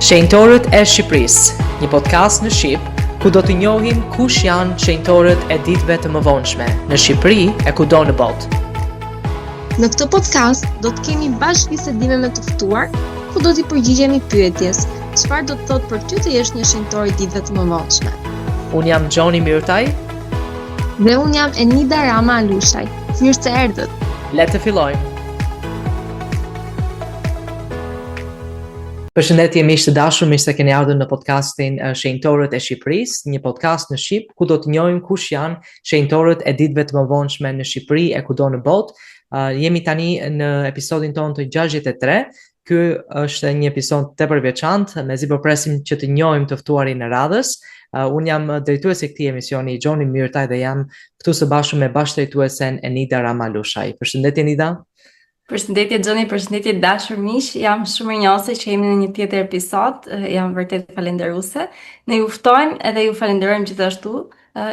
Shenjtorët e Shqipërisë, një podcast në Shqip, ku do të njohim kush janë shenjtorët e ditëve të mëvonshme në Shqipëri e kudo në botë. Në këtë podcast do të kemi bashkë bisedime me të ftuar, ku do t'i përgjigjemi pyetjes: çfarë do të thotë për ty të jesh një shenjtor i ditëve të mëvonshme? Unë jam Gjoni Myrtaj. Dhe unë jam Enida Rama Alushaj. Mirë se erdhët. Le të fillojmë. Përshëndetje miq të dashur, mirë se keni ardhur në podcastin Shenjtorët e Shqipërisë, një podcast në Shqip ku do të njohim kush janë shenjtorët e ditëve të mëvonshme në Shqipëri e kudo në botë. Jemi tani në episodin tonë të 63. Ky është një episod tepër veçantë, mezi po presim që të njohim të ftuarin e radhës. Unë jam drejtuesi i këtij emisioni, Gjoni Myrtaj, dhe jam këtu së bashku me bashkëdrejtuesen Enida Rama Alushaj. Përshëndetje Enida. Përshëndetje Gjoni, përshëndetje dashur miq, jam shumë mirënjohëse që jemi në një tjetër episod, jam vërtet falenderuese. Ne ju ftojmë edhe ju falenderojmë gjithashtu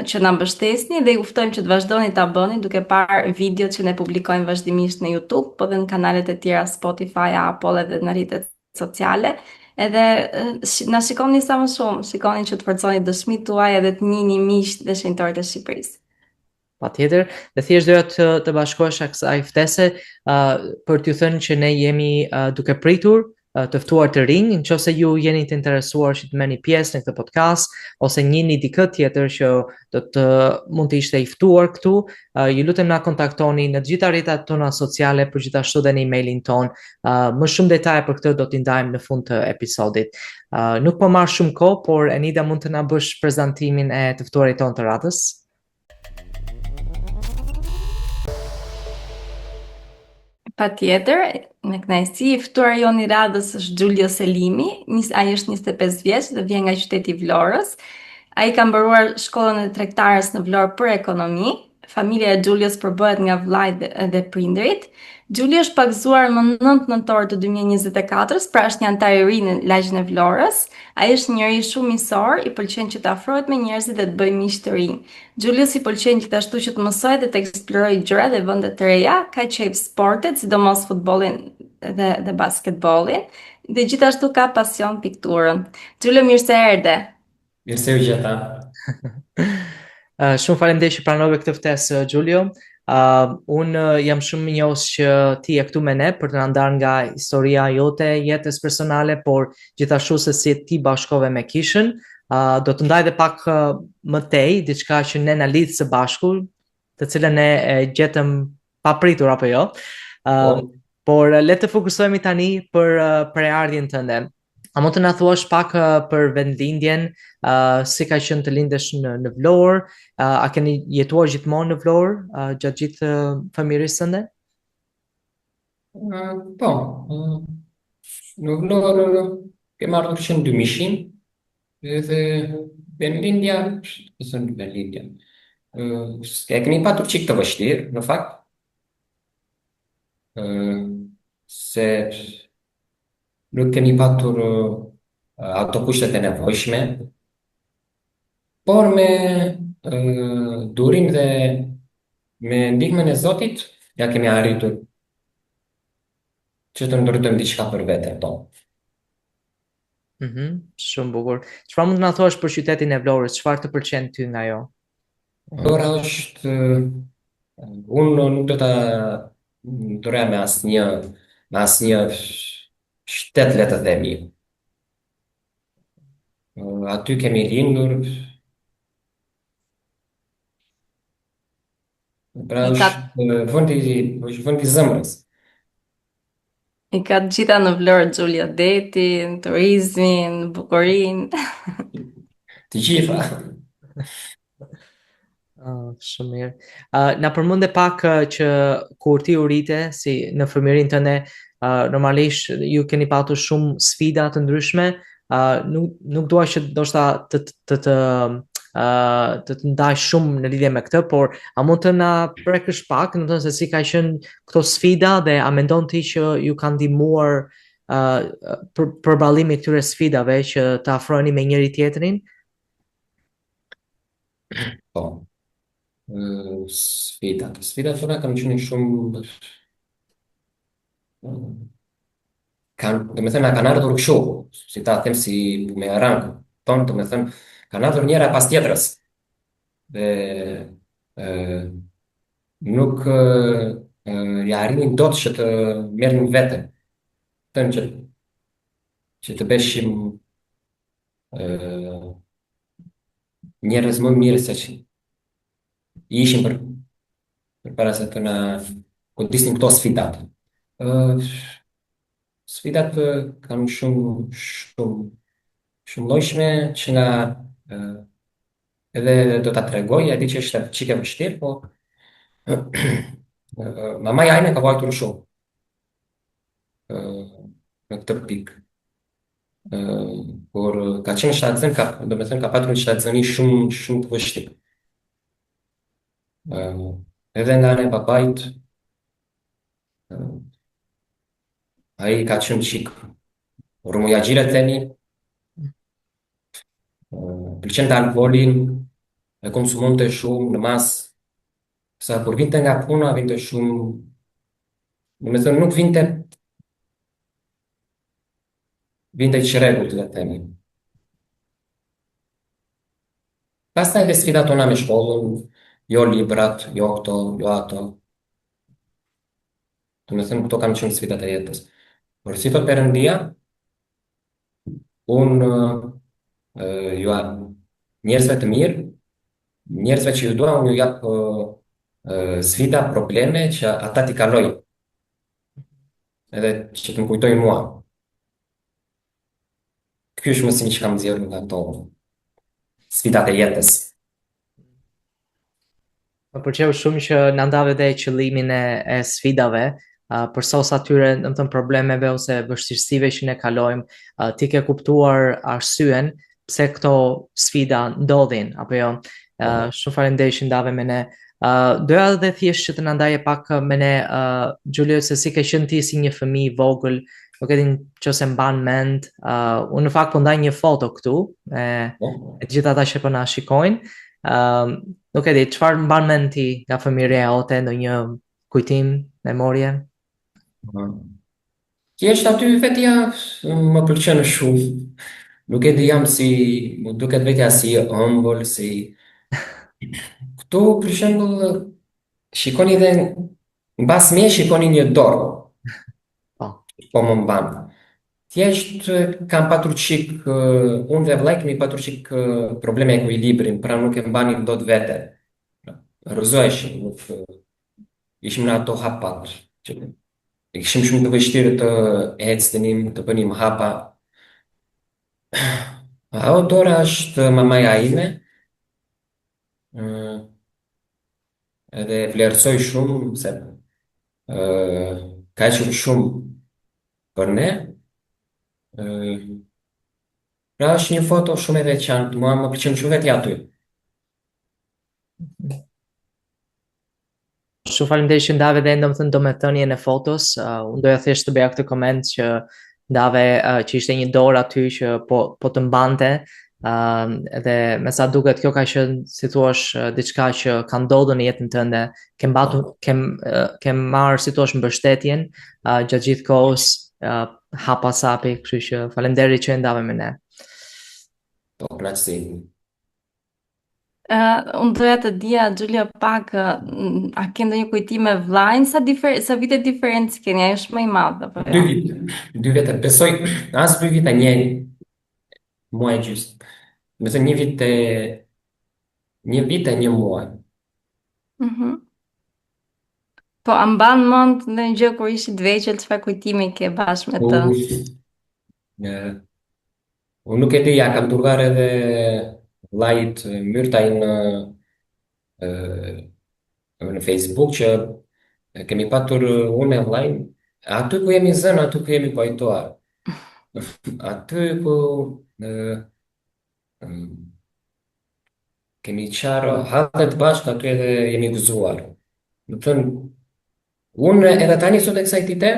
që na mbështesni dhe ju ftojmë që të vazhdoni ta bëni duke parë videot që ne publikojmë vazhdimisht në YouTube, po dhe në kanalet e tjera Spotify, Apple edhe në rrjetet sociale. Edhe na shikoni sa më shumë, shikoni që të forconi dëshmitë tuaja edhe të njihni miqtë dhe shenjtorët e Shqipërisë. Patjetër, dhe thjesht doja të bashkohesha kësaj ftese për t'ju thënë që ne jemi duke pritur të ftuar të rinj, nëse ju jeni të interesuar që të merrni pjesë në këtë podcast ose njihni dikë tjetër që mund të ishte i ftuar këtu, ju lutem na kontaktoni në të gjitha rrjetet tona sociale, por gjithashtu edhe në emailin ton. Më shumë detaje për këtë do t'i ndajmë në fund të episodit. Nuk po marr shumë kohë, por Enida, mund të na bësh prezantimin e të ftuarit ton të radhës? Patjetër, me kënaqësi, i ftuar jon i radhës është Xhulio Selimi, ai është 25 vjeç dhe vjen nga qyteti i Vlorës. Ai ka mbaruar shkollën e tregtarës në Vlorë për ekonomi. Familja e Xhulios përbëhet nga vllai dhe prindrit. Xhulio është pagzuar më 9 nëntor të 2024-s, pra është një antar i ri në lagjin e Vlorës. Ai është njëri shumë miqësor, i pëlqen që të afrohet me njerëzit dhe të bëjë miq të rinj. Xhulios i pëlqen gjithashtu që të mësojë dhe të eksplorojë gjëra dhe vende të reja, ka qejf sportet, sidomos futbollin dhe basketbollin, dhe gjithashtu ka pasion pikturën. Xhulio, mirë se erdhe. Mirë se u gjeta. Shumë faleminderit që pranove këtë ftesë, Xhulio. Unë jam shumë mirënjohës që ti je këtu me ne për të na ndarë nga historia jote, jetës personale, por gjithashtu se si ti bashkove me kishën. Do të ndaj dhe pak më tej, diçka që ne na lidh së bashku, të cilën ne gjetëm papritur apo jo. Por le të fokusohemi tani për preardhjen tënde. A mund të na thuash pak për vendlindjen, si ka qenë të lindesh në Vlorë, a keni jetuar gjithmonë në Vlorë gjatë gjithë fëmijërisë tënde? Po, në Vlorë kem ardhur që në 2000 dhe vendlindja, e kemi patur çik të vështirë, në fakt, se nuk kemi patur ato kushtet e nevojshme, por me durim dhe me ndihmën e Zotit, ja kemi arritur që të ndërtojmë diçka për veten tonë. Shumë bukur. Çfarë mund të na thuash për qytetin e Vlorës? Çfarë të pëlqen ty nga ajo? Vlora është, unë nuk do ta ndërroja me asnjë shtet, le të themi. Aty kemi lindur, pra është vend i zemrës. I ka të gjitha në Vlorë, Xhulio, detin, turizmin, bukurinë. Të gjitha. Shumë mirë. Na përmende pak që kur ti u rrite, si në fëmijërinë tënde, normalisht ju keni patur shumë sfida të ndryshme. Nuk dua që ndoshta të ndaj shumë në lidhje me këtë, por a mund të na prekësh pak, në të thënë se si ka qenë këto sfida dhe a mendon ti që ju kanë ndihmuar përballimi këtyre sfidave që të afroheni me njëri tjetrin? Po. Sfidat tona kanë qenë shumë do të thënë, na kanë ardhur kështu, si ta them si bumerang, ton, do të thënë, kanë ardhur njëra pas tjetrës. Dhe ë, nuk ja arrinin dot që të merrin vete, thënë që të beshim ë, njerëz më mirë se që ishim përpara se të na godisnin këto sfidat. Ë, Sfidat kanë shumë llojshme që nga ë, edhe do ta tregoj, e di që është çike vështirë, po mamaja ime ka vajtur shumë ë, në këtë pikë. Ë, por ka qenë shtatzën, do të thënë ka patur një shtatzëni shumë të vështirë. Ë, Edhe nga ana e babait, ë, ai ka qenë çik rrumujagjire themi, pëlqente alkoolin, e konsumonte shumë në mas, sa kur vinte nga puna, vinte shumë, do të thënë nuk vinte i çrregullt, le të themi. Pastaj dhe sfidat tona me shkollën, jo librat, jo këto, jo ato. Do të thënë këto kanë qenë sfidat e jetës. Por si thot Perëndia, unë ju njerëzve të mirë, njerëzve që ju dua, unë ju jap sfida, probleme që ata t'i kalojnë, edhe që të më kujtojnë mua. Ky është mësimi që kam nxjerrur nga ato sfidat e jetës. Më pëlqeu shumë që na ndave dhe qëllimin e sfidave, për sos atyre, do të thënë, problemeve ose vështirësive që ne kalojmë, ti ke kuptuar arsyen pse këto sfida ndodhin, apo jo? Shumë faleminderit që ndave me ne. Doja edhe thjesht që të na ndaje pak me ne, Giulio, se si ke qenë ti si një fëmijë i vogël, nuk e di nëse mban mend, unë në fakt po ndaj një foto këtu, e të gjithë ata që po na shikojnë. Nuk e di, çfarë mban mend ti nga fëmijëria jote, ndonjë kujtim, memorie? Thjesht aty vetja më pëlqen shumë. Nuk e di jam si, më duket vetja si ëmbël, si këtu për shembull shikoni dhe mbas me shikoni një dorë, Po. po më mban. Thjesht kam patur çik, unë dhe vllai kemi patur çik probleme ekuilibrin, pra nuk e mbanim dot vete. Rrëzoheshim, nuk ishim në ato hapat, që ishim shumë të vështirë të ecnim, të bënim hapa. Ajo dora është mamaja ime, edhe vlerësoj shumë se ka qenë shumë për ne. Pra është një foto shumë e veçantë, mua më pëlqen shumë vetja aty. Shumë faleminderit që ndave dhe domethënien e fotos. Unë doja thjesht të bëja këtë koment që ndave që ishte një dorë aty që po të mbante, edhe me sa duket kjo ka qenë, si thua, diçka që ka ndodhur në jetën tënde, ke marrë, si thua, mbështetjen gjatë gjithë kohës, hapa sapi, kështu që faleminderit që ndave me ne. Po, kënaqësi. Unë doja të dija, Giulio, pak, a ke ndonjë kujtim me vllajën, sa vite diferencë keni? Ai është më i madh apo jo? 2 vite. 2 vite, besoj, as 2 vite, një muaj gjysmë. Me thënë një vit e një muaj. Po, a mban mend ndonjë gjë kur ishit vegjël, çfarë kujtimi ke bashkë me të? Unë nuk e di, ja kam turgar edhe vllajt Myrtajn në Facebook që kemi patur unë me vllajin, aty ku jemi zënë, aty ku jemi pajtuar. Aty ku kemi qarë hallet bashkë, aty edhe jemi gëzuar. Më thënë, unë edhe tani sot e kësaj dite,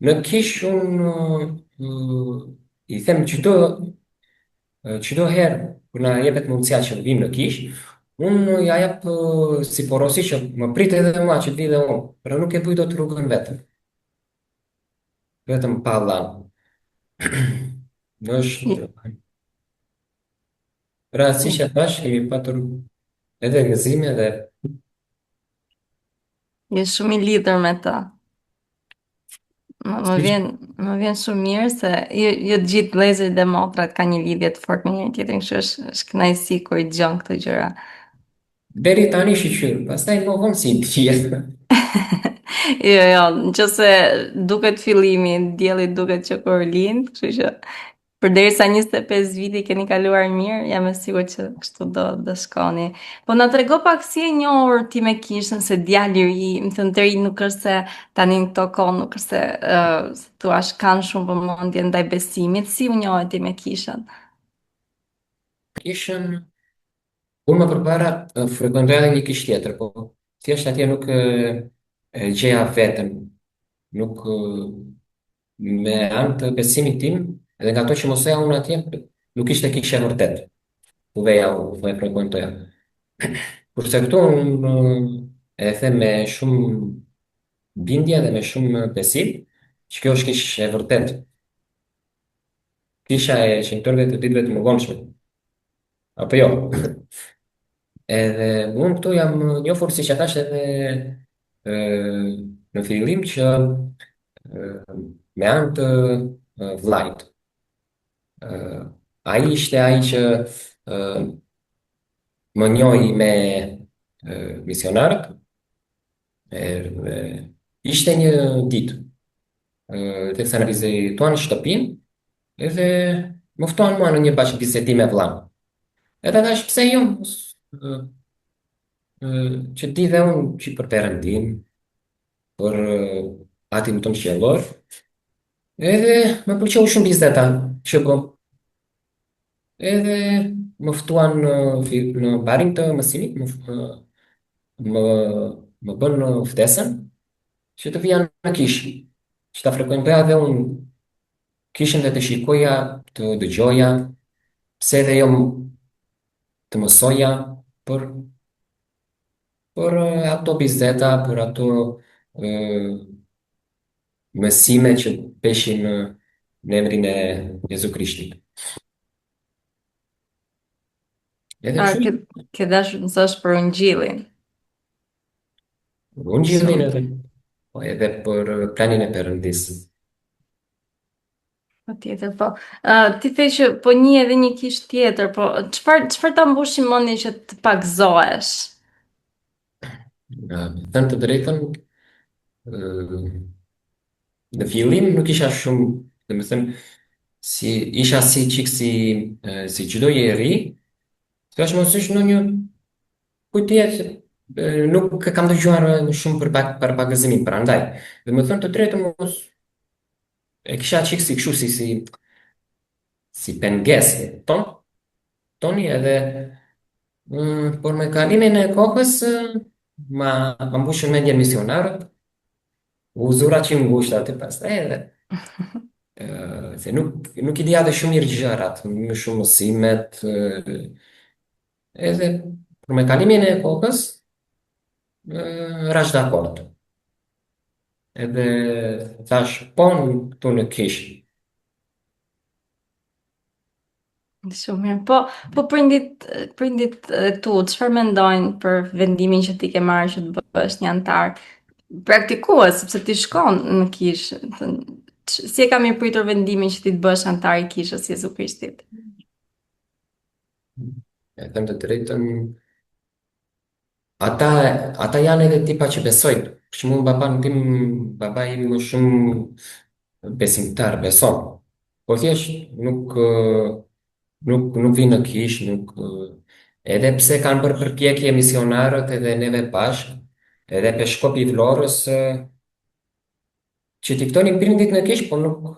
në kish unë i them çdo herë kur na jepet mundësia që vim në kish, unë ja jap si porosi që më prit edhe mua që vi dhe unë, pra nuk e bëj dot rrugën vetëm. vetëm pa dhanë. Në Je, është rastësisht e tash kemi patur edhe gëzime dhe je shumë i lidhur me të. Më siç vjen, më vjen shumë mirë se jo të gjithë vëllezërit dhe motrat kanë një lidhje të fortë me njëri tjetrin, kështu është kënaqësi kur i dëgjon këto gjëra. deri tani shiqyr, pastaj më vonë si të gjithë. Jo, jo, nëse duket fillimi, dielli duket që kur lind, kështu që përderisa 25 vite i keni kaluar mirë, jam e sigurt që kështu do shkoni. Po na trego pak si e njohur ti me kishën se djalë i ri, më thënë të ri nuk është se tani në këto kohë nuk është se si thua kanë shumë vëmendje ndaj besimit, si u njohë ti me kishën? Kishën, unë më përpara frekuentoja edhe një kishë tjetër, po thjesht atje nuk e gjeja veten, nuk me anë të besimit tim, edhe nga to që mosoja unë atje, nuk ishte kishë e vërtet, ku veja u frekuentoja. Kurse këtu unë e them me shumë bindje dhe me shumë besim, që kjo është kishë e vërtet, kisha e shenjtorëve të ditëve të mëvonshme, apo jo? Edhe unë këtu jam njohur si që thash edhe e, në fillim që me anë të vllait. Ai ishte ai që e, më njohi me misionarët. Edhe ishte një ditë, teksa në vizituan shtëpinë, edhe më ftuan mua në një bashkë bisedim me vllain. Edhe thash pse jo? e, që di dhe unë që për Perëndin, për atin tonë qiellor, edhe më pëlqeu shumë bizeta që bëm. Edhe më ftuan në barin të mësimit, më, më bën ftesën që të vija në kishë, që ta frekuentoja dhe unë kishën dhe të shikoja, të dëgjoja, pse dhe jo të mësoja për, për ato bizeta, për ato mësime që peshin në emrin e Jezu Krishtit. Edhe A, kështu, ke dashur të mësosh për Ungjillin? unë gjithin Shumë. edhe, po edhe për planin e Perëndis. Po tjetër, po. Ti the që po një edhe një kish tjetër, po çfarë ta mbushi mendin që të pagzohesh? Me thënë të drejtën, në fillim nuk isha shumë, dhe me thënë, si, isha si qik si, si çdo njeri, që është mos është në një kujtjet, nuk e kam dëgjuar shumë për bagëzimin, për andaj. Dhe me thënë të drejtën, mos e kisha qik si këshu, si penges, toni edhe, por me kalimin e kohës, ma mbushën mendjen misionarët, u zura që më ngushtë aty pastaj edhe. Se nuk i dija dhe shumë mirë gjërat, më shumë mësimet, edhe për me kalimin e kohës, rash dakord. Edhe thash, po në këtu në kishë. Shumë mirë. Po prindit e tu, çfarë mendojnë për vendimin që ti ke marrë që të bësh një antar praktikues, sepse ti shkon në kishë. Si e kam i pritur vendimin që ti të bësh antar i kishës Jezu Krishtit? E them të drejtën, ata, ata janë edhe tipa që besojnë. Për shembull, baba im më shumë besimtar, beson. Po thjesht nuk vinë në kish, nuk edhe pse kanë bërë përpjekje misionarët edhe neve bashkë, edhe Peshkopi i Vlorës që t'i ftonin prindit në kish, po nuk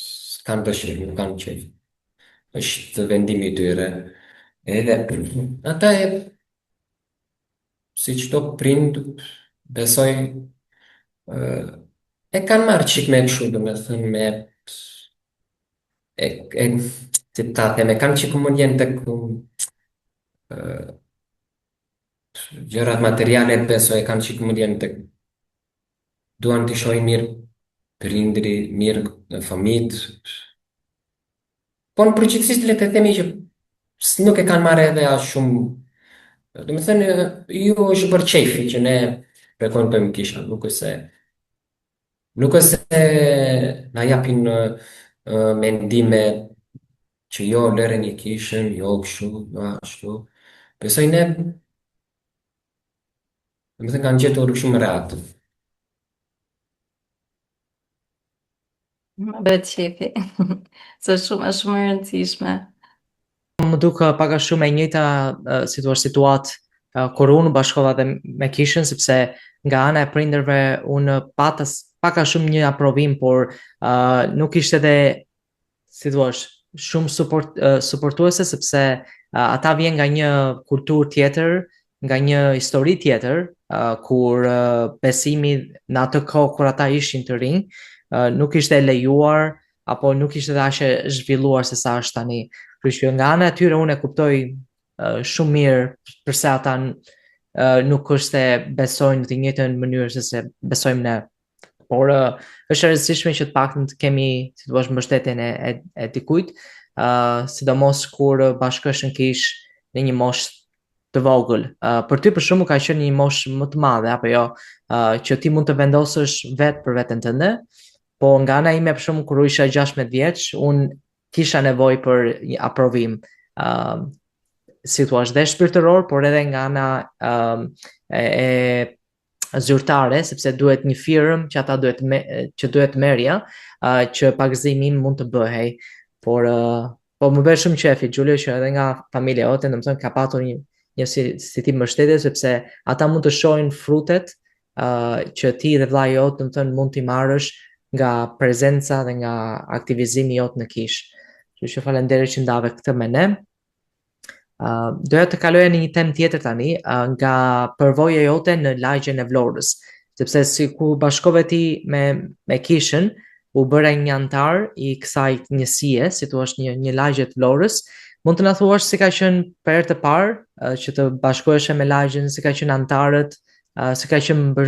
s'kanë dëshirë, nuk kanë qejf. Është vendimi i tyre. Edhe ata si çdo prind besoj e kanë marrë çik me kështu, domethënë me e si ta them, e kanë çik mundjen tek gjërat materiale, besoj e kanë çik mundjen tek duan të shohin mirë prindri mirë, fëmijët. Po në përgjithësisht le të themi që nuk e kanë marrë edhe as shumë. Do të thënë, ju është për çefi që ne frekuentojmë kishën, nuk është se na japin mendime që jo lëre një kishën, jo kështu, jo ashtu. Besoj ne, do të thënë kanë gjetur shumë rehat. Më bëhet shefi. Se është shumë e rëndësishme. Më duke pak a shumë e njëjta si thua situatë kur unë bashkova dhe me kishën, sepse nga ana e prindërve unë pata pak a shumë një aprovim, por nuk ishte edhe si thua shumë suportuese, sepse ata vjen nga një kulturë tjetër, nga një histori tjetër, kur besimi në atë kohë kur ata ishin të rinj, nuk ishte e lejuar apo nuk ishte dhe aq e zhvilluar se sa është tani. Kështu që nga ana e tyre unë e kuptoj shumë mirë përse ata nuk është se besojnë në të njëjtën mënyrë se se besojmë ne. Por është e rëndësishme që të paktën të kemi, si thua, mbështetjen e dikujt, sidomos kur bashkohesh në kish në një moshë të vogël. Për ty për shkakun ka qenë një moshë më të madhe apo jo, që ti mund të vendosësh vetë për veten tënde, po nga ana ime për shkakun kur u isha 16 vjeç, unë kisha nevojë për një aprovim, si thua, dhe shpirtëror, por edhe nga ana e zyrtare, sepse duhet një firmë që ata duhet merja, që pagëzimi im mund të bëhej. Por po më bëhet shumë qefi Giulio që edhe nga familja jote, domethënë ka patur një si tip mbështetje, sepse ata mund të shohin frutet që ti dhe vllai jot domethënë mund t'i marrësh nga prezenca dhe nga aktivizimi jot në kish. Kështu që faleminderit që ndave këtë me ne. Doja të kaloja në një temë tjetër tani, nga përvoja jote në lagjen e Vlorës, sepse si ku bashkove ti me kishën, u bëra një antar i kësaj njësie, si thua një lagje të Vlorës. Mund të na thuash si ka qenë për herë të parë që të bashkoheshe me lagjen, si ka qenë antarët, si ka qenë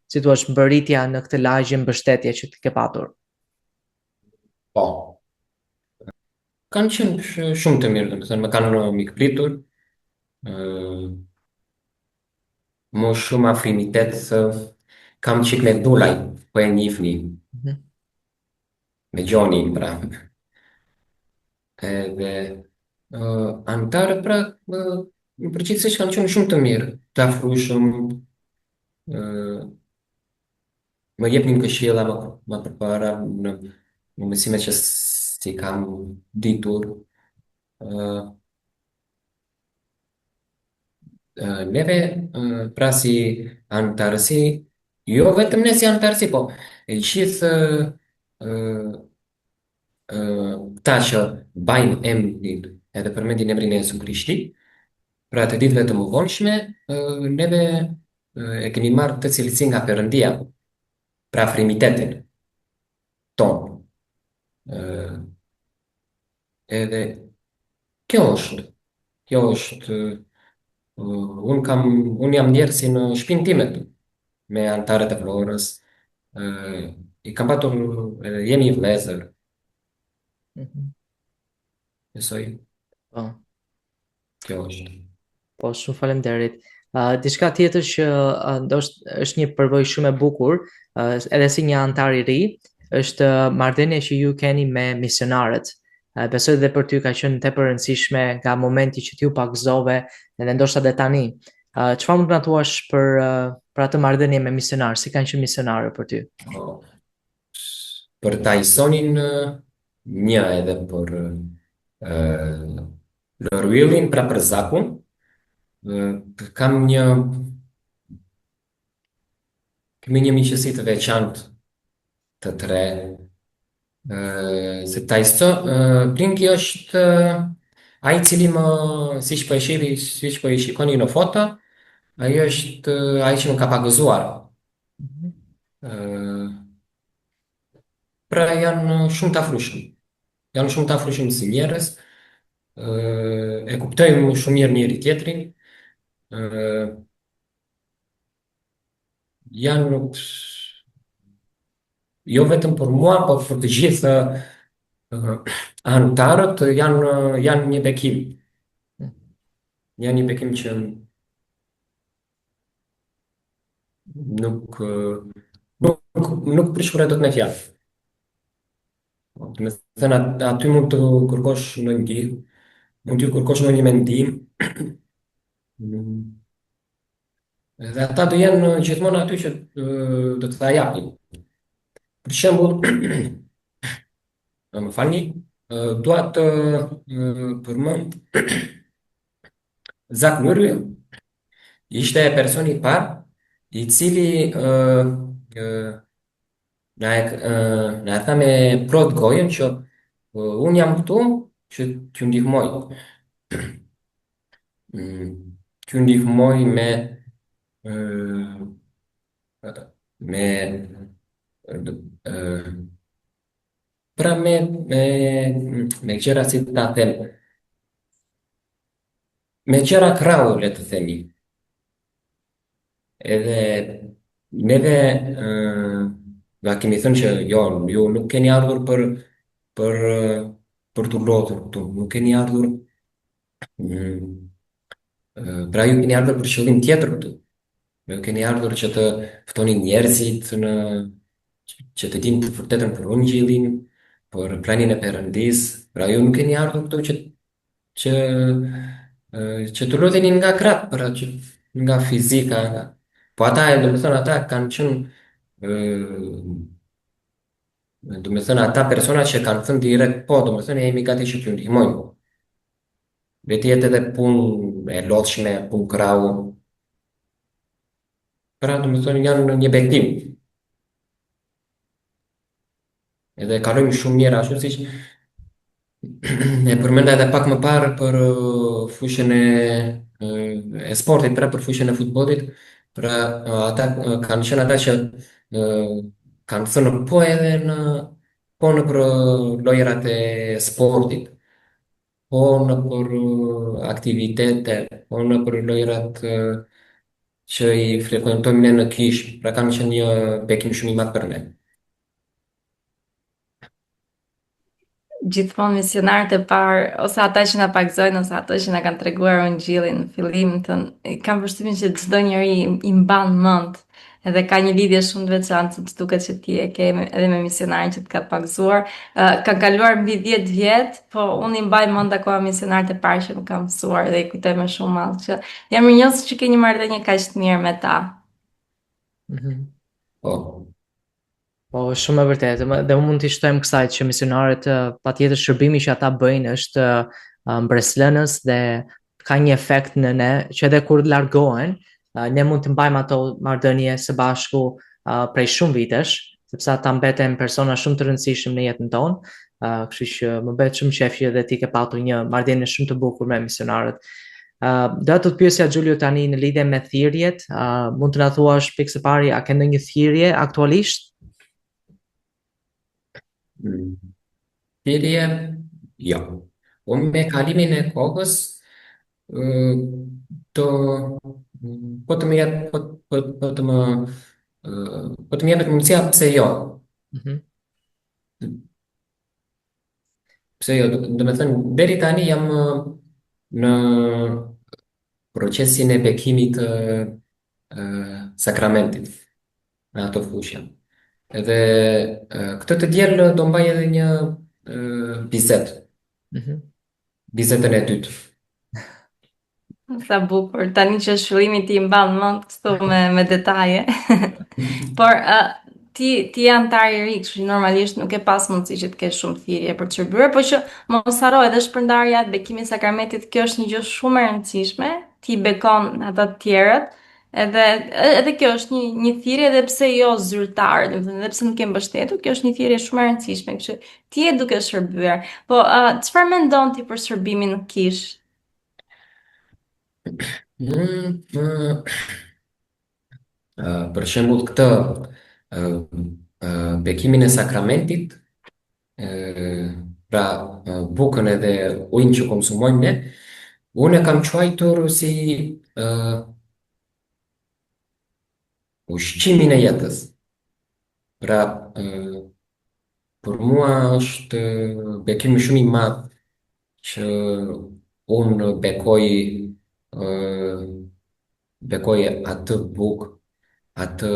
si thua mbërritja në këtë lagje, mbështetja që ti ke patur? Po, kanë qenë shumë të mirë, do të thënë, më kanë mikpritur, ë, më shumë afrimitet, kam qik me Dulaj, po e njihni, Mhm. me Gjonin, pra. Edhe antarët, pra, në përgjithësisht kanë qenë shumë të mirë, të afrueshëm, ë, më jepnin këshilla më përpara në mësimet që si kam ditur. ë, Neve, pra si antarësi, jo vetëm ne si antarësi, po e gjithë ta që bajnë emrin edhe përmendin emrin e Jezu Krishtit, pra të ditëve të mëvonshme, neve e kemi marrë të cilësi nga Perëndia, pra frimitetin ton. Ë, Edhe kjo është, unë jam njerë si në shpinë time me antarët e Vlorës, i kam patur, jemi vëllezër, Mhm. besoj, Po. kjo është. Po, shumë faleminderit. Diçka tjetër që ndoshta është një përvojë shumë e bukur, edhe si një antar i ri, është marrëdhënia që ju keni me misionarët. Besoj dhe për ty ka qenë tepër e rëndësishme nga momenti që ti u pagëzove, edhe ndoshta edhe tani. Çfarë mund të na thuash për atë marrëdhënie me misionar? Si kanë qenë misionarë për ty? Po, për Tysonin, një edhe për Lorwillin, pra për Zakun, kam kemi një miqësi të veçantë të tre, se Plinki është ai i cili siç po e shikoni në foto, ai është ai që më ka pagëzuar. Mhm. Ë, pra janë shumë të afrushëm. Janë shumë të afrushëm si njerëz, e kuptojmë shumë mirë njëri tjetrin, ë, janë jo vetëm për mua, por për të gjithë anëtarët janë një bekim. Janë një bekim që nuk nuk përshkruhet dot me fjalë. Do të thënë aty mund të kërkosh në ndihmë, mund të kërkosh në një mendim, dhe ata do jenë gjithmonë aty që do të ta japin. Për shembull, më falni, dua të përmend Zak Myrli, ishte personi i parë i cili na e tha me plot gojën që unë jam këtu që t'ju ndihmoj. T'ju ndihmoj uh, me uh, pra me gjëra si ta them, me gjëra krau, le të themi. Edhe neve nga kemi thënë që jo, ju nuk keni ardhur për për të lodhur këtu, nuk keni ardhur, mm, pra ju keni ardhur për qëllim tjetër këtu. Ju keni ardhur që të ftoni njerëzit që të dinë të vërtetën për Ungjillin, për planin e Perëndis. Pra ju nuk keni ardhur këtu që që të lodheni nga krap, pra që nga fizika, po ata, do të thënë, ata kanë qenë do të thënë ata persona që kanë thënë direkt po, do të thënë jemi gati që t'ju ndihmojmë. Le të jetë edhe punë e lodhshme, punë krau. Pra, do të thënë janë një bekim. Edhe kalojmë shumë mirë ashtu siç e përmenda edhe pak më parë për fushën e sportit, pra për fushën e futbollit. Pra, ata kanë qenë ata që kanë thënë po edhe po në për lojrat e sportit, po në për aktivitete, po në për lojrat që i frekuentojmë ne në kish, pra kanë qenë një bekim shumë i madh për ne. Gjithmonë misionarët e parë, ose ata që na pagzojnë, ose ata që na kanë treguar Ungjillin në fillim, kam përshtypjen që çdo njeri i mban mend, edhe ka një lidhje shumë të veçantë, që duket që ti e ke edhe me misionarin që të ka pagzuar. Ka kaluar mbi 10 vjet, po unë i mbaj mend akoma misionarët e parë që më kanë mësuar dhe i kujtoj me shumë mall që jam rinjosur që ke një marrëdhënie kaq të mirë me ta. Po, Po, shumë e vërtetë. Dhe unë mund t'i shtojmë kësaj që misionarët patjetër shërbimi që ata bëjnë është mbreslënës dhe ka një efekt në ne që edhe kur largohen, ne mund të mbajmë ato marrëdhënie së bashku prej shumë vitesh, sepse ata mbeten persona shumë të rëndësishëm në jetën tonë. Kështu që më bëhet shumë qejf që edhe ti ke patur një marrëdhënie shumë të bukur me misionarët. Do të të pyesja Giulio tani në lidhje me thirrjet, mund të na thuash pikë së pari, a ke ndonjë thirrje aktualisht? thirrje, jo. Po me kalimin e kohës, do po të më jep po të më po të më jepet mundësia, pse jo? Mhm. Pse jo? Do të thënë deri tani jam në procesin e bekimit të sakramentit në ato fushë. Edhe këtë të diel do mbaj edhe një bisedë, Mhm. bisedën e dytë. Sa bukur, tani që është fillimi ti mban mend kështu me detaje. Por ti je antar i ri, kështu që normalisht nuk e pas mundësi që të kesh shumë thirrje për të shërbyer, por që mos haro edhe shpërndarja e bekimit sakramentit, kjo është një gjë shumë e rëndësishme, ti bekon ata të tjerët, edhe kjo është një thirrje, edhe pse jo zyrtare, domethënë edhe pse nuk e mbështetur, kjo është një thirrje shumë e rëndësishme, kështu ti je duke shërbyer. Po çfarë mendon ti për shërbimin në kish? Për shembull këtë bekimin e sakramentit, pra bukën edhe ujin që konsumojmë ne, unë e kam quajtur si ushqimin e jetës. Pra, për mua është bekim shumë i madh që unë uh, bekoj atë bukë, atë,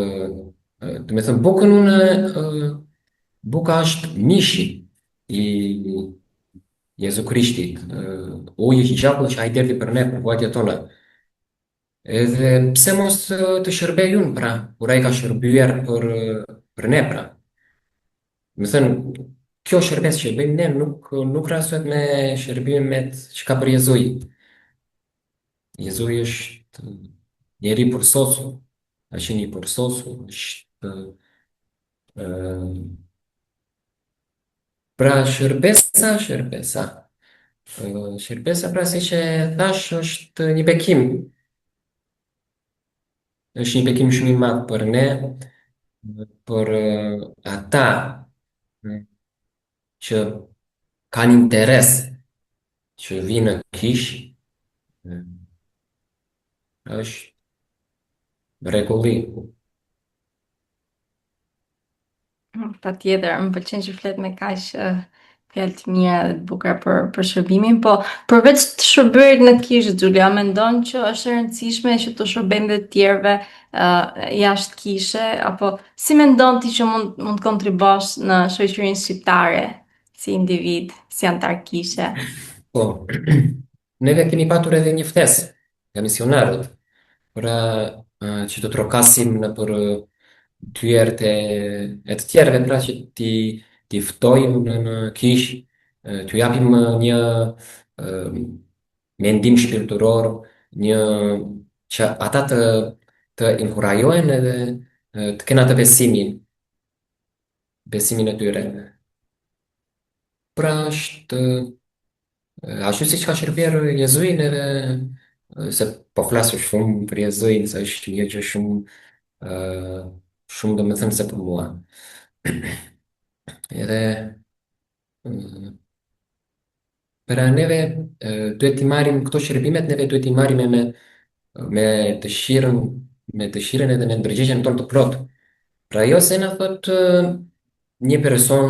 të me thënë, bukën unë, buka është mishi i Jezu Krishtit, uji i gjallë që ai derdhi për ne, për vuajtjet tona. Edhe pse mos të shërbej unë, pra, kur ai ka shërbyer për ne, pra. Me thënë, kjo shërbes që bëjmë ne nuk krahasohet me shërbimet që ka për Jezuji. Jezuji është njeri përsosur, është një përsosur, është pra shërbesa. Shërbesa pra si që thash është një bekim. Është një bekim shumë i madh për ne, për ata që kanë interes që vinë në kish, është rregulli. Patjetër, më pëlqen që flet me kaq fjalë të mira dhe të bukura për shërbimin, po përveç të shërberit në kishë, Xhulia, mendon që është e rëndësishme që të shërbejmë dhe të tjerëve jashtë kishe, apo si mendon ti që mund të kontribosh në shoqërinë shqiptare si individ, si antar kishe? Po, neve kemi patur edhe një ftesë nga misionarët, pra që të trokasim në për dyert e të tjerëve, pra që ti ftojmë në kish, t'ju japim një mendim shpirtëror, një që ata të inkurajohen edhe të kenë atë besimin e tyre. Pra është ashtu si që ka shërbyer Jezuin edhe se po flasë shumë për Jezuin, se është një gjë shumë do me thënë se për mua. Edhe për neve duhet t'i marrim këto shërbimet, neve duhet t'i marrim me dëshirën, me dëshirën edhe me ndërgjegjën tonë të plotë. Pra jo se na thot një person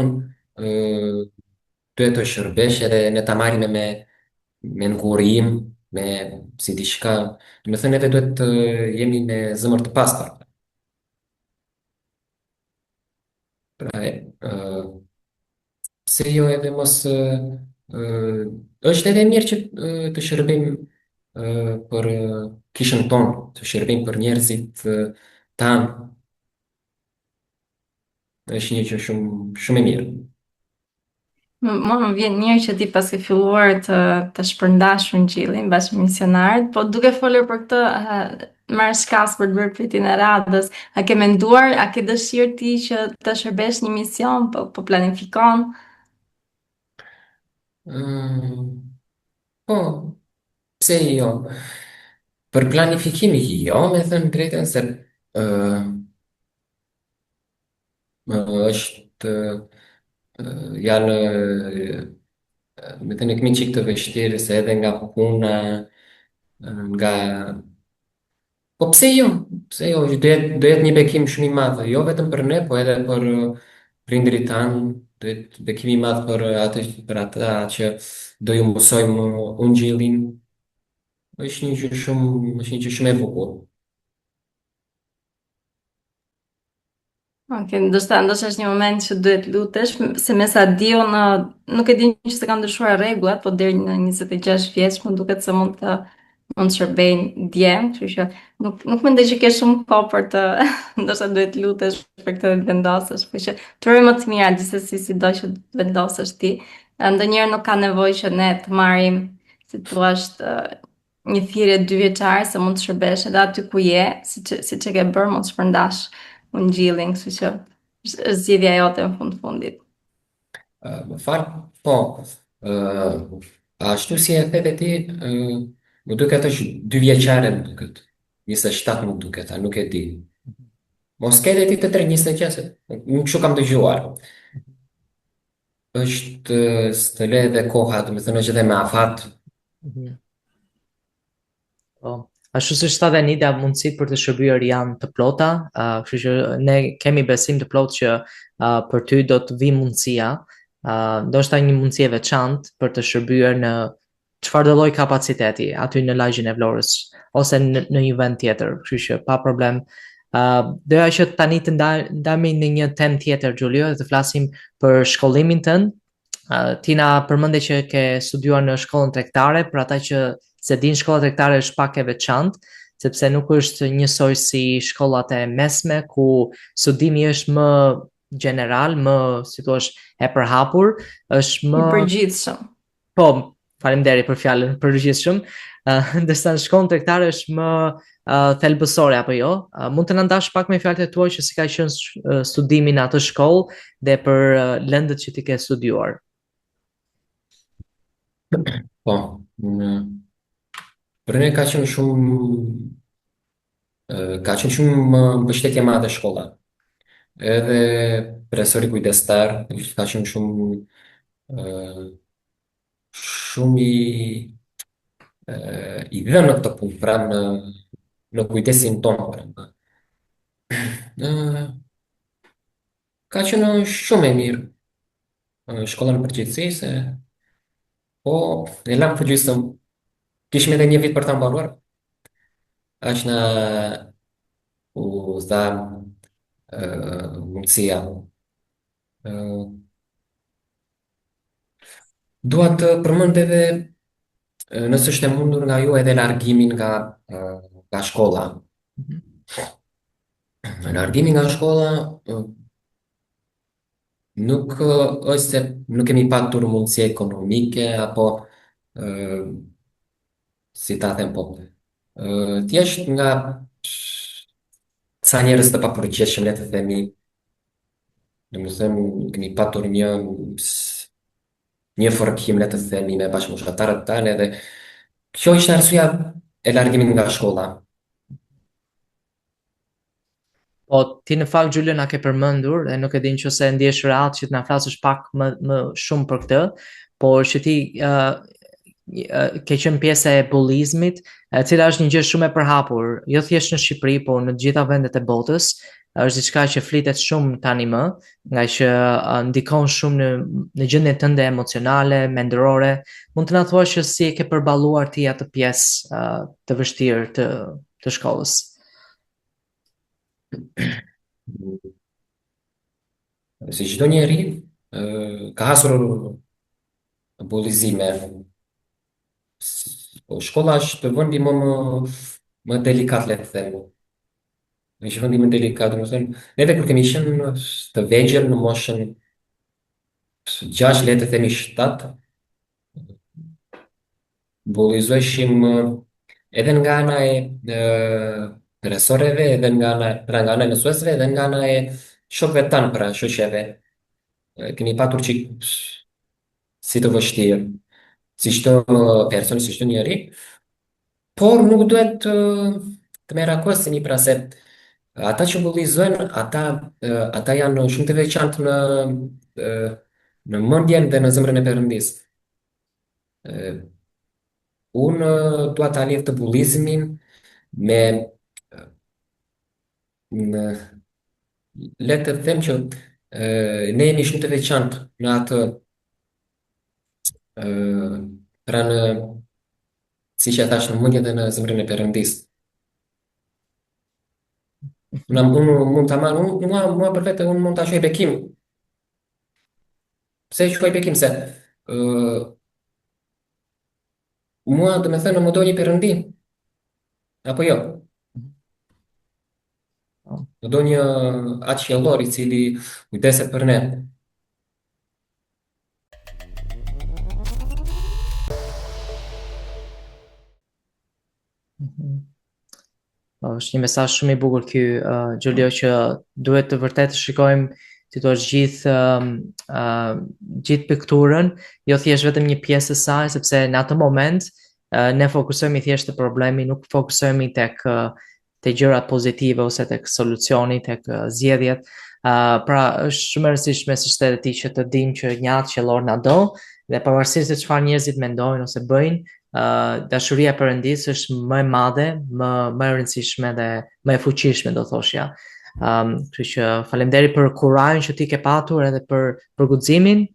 duhet të shërbesh edhe ne ta marrim me ngurim, me si diçka. Do të thënë neve duhet të jemi me zemër të pastër. Pra, pse jo edhe mos është edhe mirë që të shërbejmë për kishën tonë, të shërbejmë për njerëzit tanë, është një gjë shumë e mirë. Më vjen mirë që ti pas ke filluar të shpërndash ungjillin bashkë me misionarët, po duke folur për këtë, marr shkas për të bërë pyetjen e radhës. A ke menduar, a ke dëshirë ti që të shërbesh një mision, po planifikon? Po, pse jo? Për planifikimi jo, me thënë drejtën se është janë me thënë kemi qikë të vështirë se edhe nga puna, nga po pse jo? Pse jo? Do jetë një bekim shumë i madh, jo vetëm për ne, po edhe për prindërit tanë, do jetë bekim i madh për ata që do ju mësojmë ungjillin. Është një gjë shumë e bukur. Ok, ndoshta është një moment që duhet lutesh, se me sa di unë nuk e di që se kanë ndryshuar rregullat, po deri në 26 vjeç më duket se mund të shërbejnë djem, kështu që nuk mendoj që ke shumë kohë për të ndoshta duhet lutesh për këtë të vendosësh, por që të uroj më të mira gjithsesi sido që të vendosësh ti. Ndonjëherë nuk ka nevojë që ne të marrim, si thua, një thirrje 2 vjeçare se mund të shërbesh edhe aty ku je, siç e ke bërë, mund të shpërndash ungjillin, kështu që është zgjedhja jote në fundit. Më falë, po, ashtu si e theve ti, më duket është 2 vjeçare më duket. 27 më duket, a nuk e di. Mos ke dhe ti të 26, nuk shumë kam dëgjuar. Është së le dhe koha, do të thënë është edhe me afat. Mhm. Po, Ashtu siç tha dhe Nida, mundësitë për të shërbyer janë të plota, kështu që ne kemi besim të plotë që për ty do të vi mundësia, ndoshta një mundësi e veçantë për të shërbyer në çfarëdo lloj kapaciteti aty në lagjin e Vlorës ose në një vend tjetër, kështu që pa problem. Doja që tani të ndajmë në një temë tjetër, Giulio, dhe të flasim për shkollimin tënd. Ti na përmende që ke studiuar në shkollën tregtare, për ata që se din shkolla tregtare është pak e veçantë, sepse nuk është njësoj si shkollat e mesme ku studimi është më general, më si thua e përhapur, është I më përgjithshëm. po, faleminderit për fjalën përgjithshëm, ndërsa në shkollën tregtare është më thelbësore apo jo? Mund të na ndash pak me fjalët e tua që si ka qenë studimi në atë shkollë dhe për lëndët që ti ke studiuar. Po, për ne ka qenë shumë mbështetje e madhe shkolla. Edhe profesori kujdestar, ka qenë shumë i dhënë në këtë punë, pra në kujdesin tonë. Ka qenë shumë e mirë shkolla në përgjithësi, se po e lam përgjithësëm, kishim edhe një vit për ta mbaruar, aq na u dha mundësia. Dua të përmend edhe, nëse është e mundur nga ju, edhe largimin nga shkolla. Largimi nga shkolla nuk është se nuk kemi patur mundësi ekonomike apo si ta them, po thjesht nga ca njerëz të papërgjeshëm, le të themi, domethënë kemi patur një forkim, le të themi, me bashkëmoshëtarët tanë, dhe kjo ishte arsyeja e largimit nga shkolla. Po, ti në fakt Giulio na ke përmendur dhe nuk e di nëse ndjesh rehat që të na flasësh pak më shumë për këtë, por që ti ke qenë pjesë e bullizmit, e cila është një gjë shumë e përhapur, jo thjesht në Shqipëri, por në të gjitha vendet e botës. Është diçka që flitet shumë tani më, nga që ndikon shumë në gjendjen tënde emocionale, mendërore. Mund të na thuash që si e ke përballuar ti atë pjesë të vështirë të shkollës? Si çdo njeri, ka hasur bullizime. Po shkolla është vendi më delikat, le të them. Është vendi më delikat, domethënë, neve kur kemi qenë të vegjël në moshën 6, le të themi 7, bullizoheshim edhe nga ana e profesorëve, edhe nga ana e mësuesve, edhe nga ana e shokëve tanë, pra shoqeve. Kemi patur çik si të vështirë, si çdo person, si çdo njeri, por nuk duhet të merakoseni, pra se ata që bullizojnë, ata janë shumë të veçantë në mendjen dhe në zemrën e Perëndis. Unë dua ta lidh të bullizmin me, le të them që ne jemi shumë të veçantë në atë, pra në, si që e thash, në mendjen dhe në zemrën e Perëndis. Unë mund ta marr, mua për vete, unë mund ta shoj bekim. Pse e shoj bekim? Se mua, do me thënë, më do një Perëndi, apo jo? Më do një atë qiellor i cili kujdeset për ne. Është një mesazh shumë i bukur ky, Giulio, që duhet të vërtet të shikojmë si thua gjithë pikturën, jo thjesht vetëm një pjesë e saj, sepse në atë moment ne fokusohemi thjesht te problemi, nuk fokusohemi tek gjërat pozitive ose tek solucioni, tek zgjedhjet. Pra është shumë e rëndësishme, siç the ti, që të dimë që një atë qiellor na do Dhe pavarësisht se çfarë njerëzit mendojnë ose bëjnë, dashuria e Perëndis është më e madhe, më e rëndësishme dhe më e fuqishme, do thoshja. Kështu që faleminderit për kurajin që ti ke patur edhe për guximin,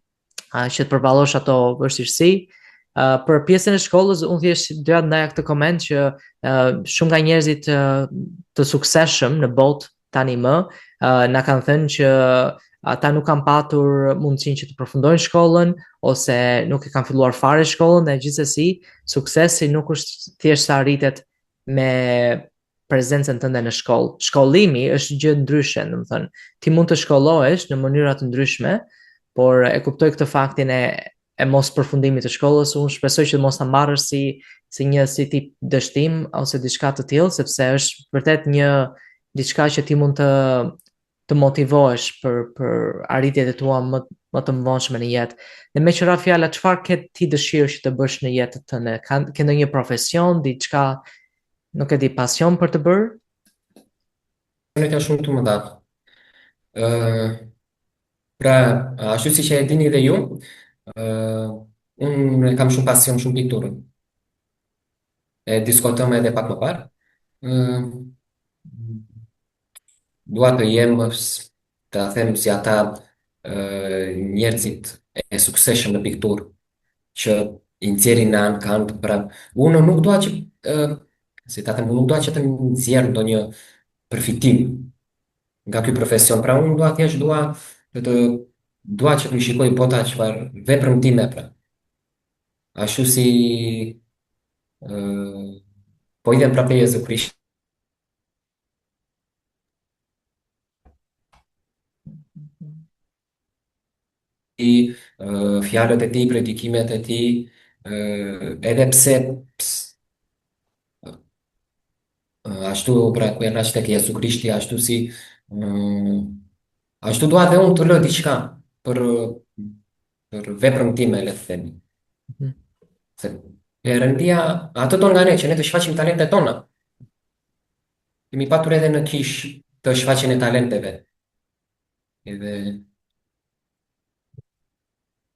që të përballosh ato vështirësi. Për pjesën e shkollës, unë thjesht doja të ndaja këtë koment që shumë nga njerëzit të suksesshëm në botë tani na kanë thënë që ata nuk kanë patur mundësinë që të përfundojnë shkollën ose nuk e kanë filluar fare shkollën dhe gjithsesi suksesi nuk është thjesht sa arritet me prezencën tënde në shkollë. Shkollimi është gjë ndryshe, domethënë, ti mund të shkollohesh në mënyra të ndryshme, por e kuptoj këtë faktin e mos përfundimit të shkollës. Unë shpresoj që mos ta marrësh si një si tip dështim ose diçka të tillë, sepse është vërtet një diçka që ti mund të motivohesh për arritjet e tua më të mëdhenshme në jetë. Dhe me qëra fjala, çfarë ke ti dëshirë që të bësh në jetën tënde? Ke ndonjë profesion, diçka, nuk e di, pasion për të bërë? Unë ka shumë të mëdha. Ë, pra, ashtu siç e dini dhe ju, unë kam shumë pasion shumë pikturën. E diskutëm edhe pak më parë. Ë, dua të jem të them si ata njerëzit e suksesshëm në pikturë që i nxjerrin në anë kanë pra unë nuk dua që si ta them, unë nuk dua që të nxjerr ndonjë përfitim nga ky profesion. Pra unë dua thjesht dua që të më shikoj bota çfarë veprën time pra. Ashtu si po i them prapë Jezu Krishti, fjalët e tij, predikimet e tij, edhe pse ashtu pra ku janë tek Jezu Krishti, ashtu si ashtu dua dhe unë të lë diçka për veprën time, le të themi. Se Perëndia ato don nga ne që ne të shfaqim talentet tona. Kemi patur edhe në kish të shfaqjen e talenteve. Edhe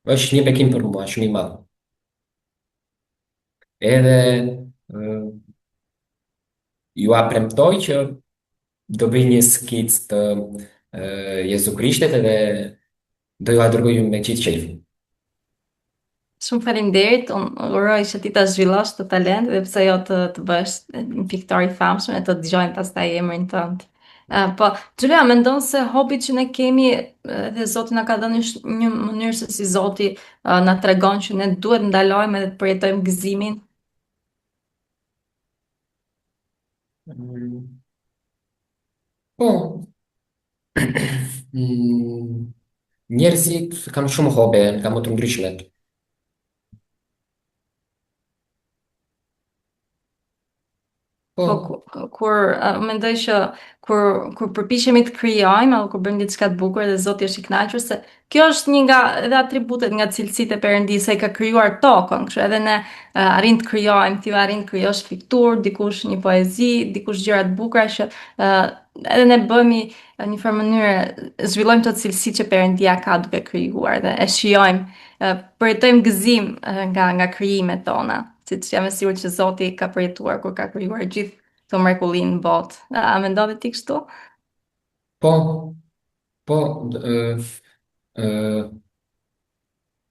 është një bekim për mua, shumë i madh. Edhe ju a premtoj që do bëj një skicë të Jezu Krishtit edhe do ju a dërgoj me qitë qefin. Shumë faleminderit, unë uroj që ti ta zhvillosh të talent dhe pse jo të bësh një piktor i famshëm e të dëgjojnë pastaj emrin tënd. Po, Xhulia, mendon se hobit që ne kemi dhe Zoti na ka dhënë një mënyrë se si Zoti na tregon që ne duhet ndalojmë edhe të përjetojmë gëzimin? Po, njerëzit kanë shumë hobe, kanë më të ndryshme. Po, kur mendoj që kur përpiqemi të krijojmë apo kur bëjmë diçka të bukur dhe Zoti është i kënaqur se kjo është një nga edhe atributet nga cilësitë e Perëndisë, ai ka krijuar tokën, kështu edhe ne arrim të krijojmë, ti arrin të krijosh pikturë, dikush një poezi, dikush gjëra të bukura që edhe ne bëhemi në një farë mënyrë zhvillojmë të cilësitë që Perëndia ka duke krijuar dhe e shijojmë, përjetojmë gëzim nga krijimet tona. Siç jam e sigurt që Zoti ka përjetuar kur ka krijuar gjithë këto mrekulli në botë. A mendove ti kështu? po, po,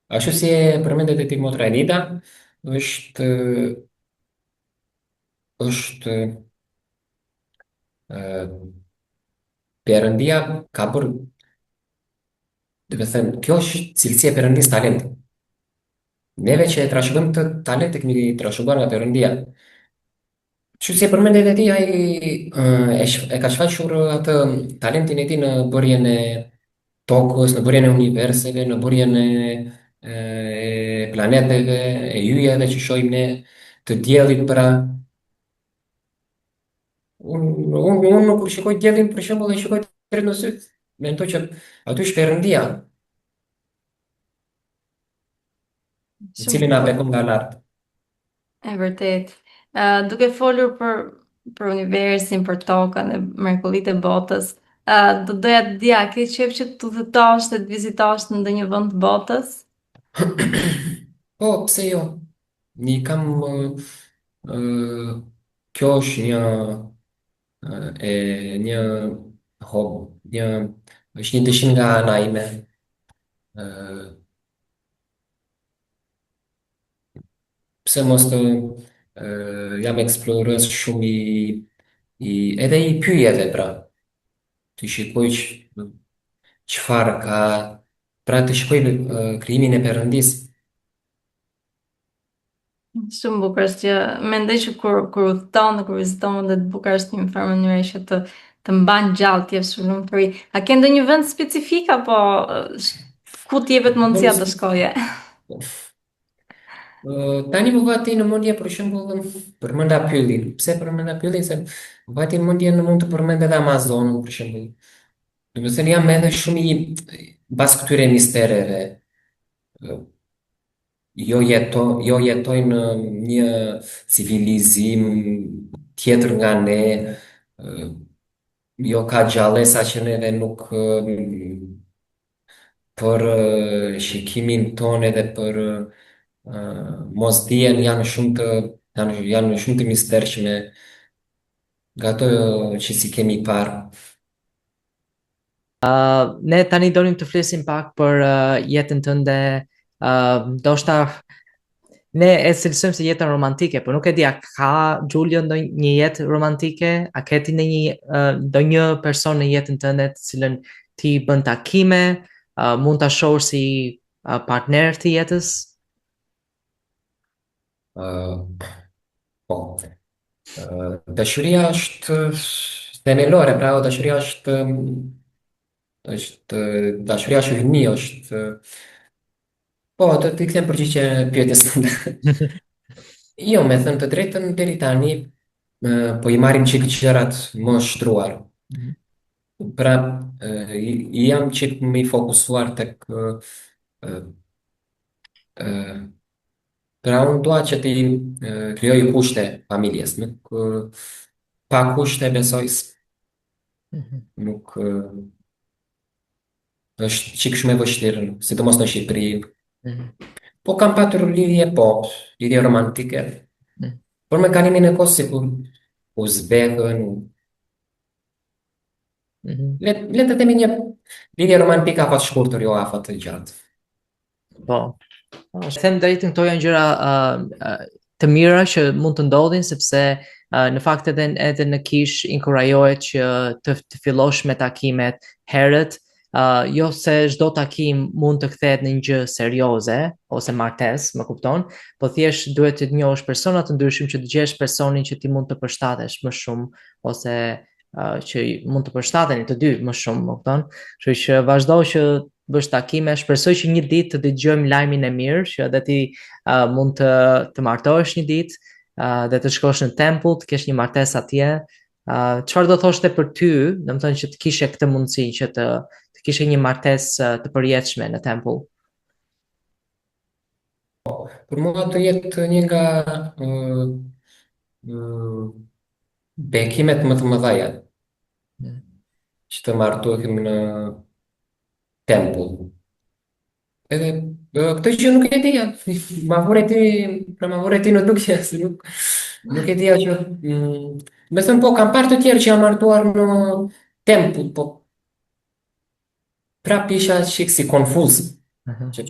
ashtu si e përmendet e ti motra Enida, është Perëndia ka bërë, dhe me thënë, kjo është cilësia e Perëndisë, talenti. Neve që e trashëgojmë të talente kemi trashëguar nga Perëndia. Që si e përmendet e ti, ai e ka shfaqur atë talentin e tij në bërjen e tokës, në bërjen e universive, në bërjen e planeteve, e yjeve që shohim ne, të diellit pra. Unë kur shikoj diellin për shembull e shikoj drejt në sy, mendoj që aty është Perëndia, i cili na bekon nga lart. E vërtet. Duke folur për universin, për tokën e mrekullitë e botës, do doja të dija, ke qef që të udhëtosh dhe të vizitosh në ndonjë vend të botës? Po, pse jo? Një kam uh, kjo është një një është një dëshim nga ana ime. Uh, Pse mos të jam eksplorës shumë edhe i pyjeve pra, të shikoj çfarë ka, pra të shikoj krijimin e Perëndis. Shumë bukur është që mendoj që kur udhton, kur viziton dhe të bukur është një farë mënyrë që të mban gjallë të jep shërbim të ri. A ke ndonjë vend specifik apo ku të jepet mundësia të shkoje? Tani më vati në mendje për shembull përmenda pyllin. Pse përmenda pyllin? Se vati në mendje në mund të përmend edhe Amazonën për shembull. Do të thënë jam edhe shumë i bas këtyre mistereve. Jo jetojnë një civilizim tjetër nga ne, eh, jo ka gjallësa që neve nuk për shikimin tonë edhe për mosdijen janë shumë të mistershme nga ato që si kemi parë. Ne tani donim të flesim pak për jetën tënde, ndoshta ne e cilësojmë si jetën romantike, por nuk e di a ka Giulio një jetë romantike, a ke ti ndonjë person në jetën tënde të cilën ti bën takime, mund ta shohësh si partner të jetës? Uh, po, dashuria është themelore, pra dashuria është dashuria është hyrni, është po, të kthem përgjigje pyetjes tënde. Jo, me thënë të drejtën deri tani, po i marrim çik gjërat më shtruar. Pra, jam çik më i fokusuar tek pra unë dua që ti krijoj kushte familjes, nuk pa kushte besoj nuk është çik shumë e vështirë, sidomos në Shqipëri. Po kam patur lidhje, po, lidhje romantike. Por me kalimin e kohës sikur u zbehën, le të themi një lidhje romantike afat shkurtër, jo afat të gjatë. Po. Them drejtën, këto janë gjëra të mira që mund të ndodhin, sepse në fakt edhe në kish inkurajohet që të fillosh me takimet herët, jo se çdo takim mund të kthehet në një gjë serioze ose martesë, më kupton, po thjesht duhet të njohësh persona të ndryshëm, që të gjesh personin që ti mund të përshtatesh më shumë, ose që mund të përshtateni të dy më shumë, më kupton? Kështu që vazhdo që bësh takime, shpresoj që një ditë të dëgjojmë lajmin e mirë, që edhe ti mund të martohesh një ditë dhe të shkosh në tempull, të kesh një martesë atje. Çfarë do thoshte për ty, domethënë që të kishe këtë mundësi që të kishe një martesë të përjetshme në tempull? Për mua të jetë një nga uh, bekimet më të mëdha që të martohem në tempull. Edhe këtë që nuk e dija, ma vore ti në dukje, se nuk e dija që me thënë po kam parë të tjerë që janë martuar në tempull, po prap isha qik si konfuz. Që,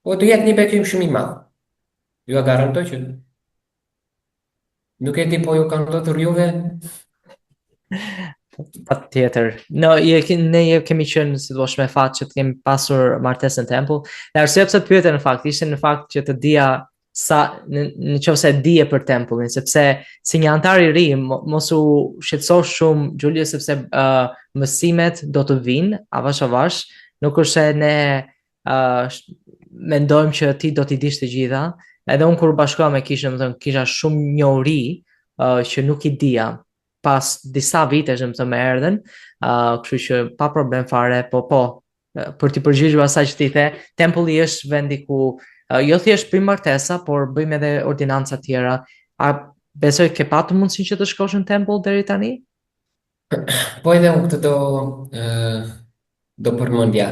po të jetë një bekim shumë i madh. Ju e garantoj që nuk e di, po ju kanë ndodhur juve. Patjetër. Ne kemi qenë si thua me fat që të kemi pasur martesën në tempull. Dhe arsyeja pse të pyeta në fakt ishte në fakt që të dija sa në qoftë se dije për tempullin, sepse si një antar i ri mos u shqetëso shumë Giulio, sepse mësimet do të vinë avash avash, nuk është se ne mendojmë që ti do t'i dish të gjitha. Edhe unë kur bashkoha me kishën, më thënë, kisha shumë njohuri që nuk i dija pas disa vitesh më të më erdhen, kështu që pa problem fare, po, për t'i përgjigjur asaj që ti the, tempulli është vendi ku jo thjesht bëjmë martesa, por bëjmë edhe ordinanca tjera. A besoj ke patur mundësinë që të shkosh në tempull deri tani? Po edhe unë këtë do përmendja.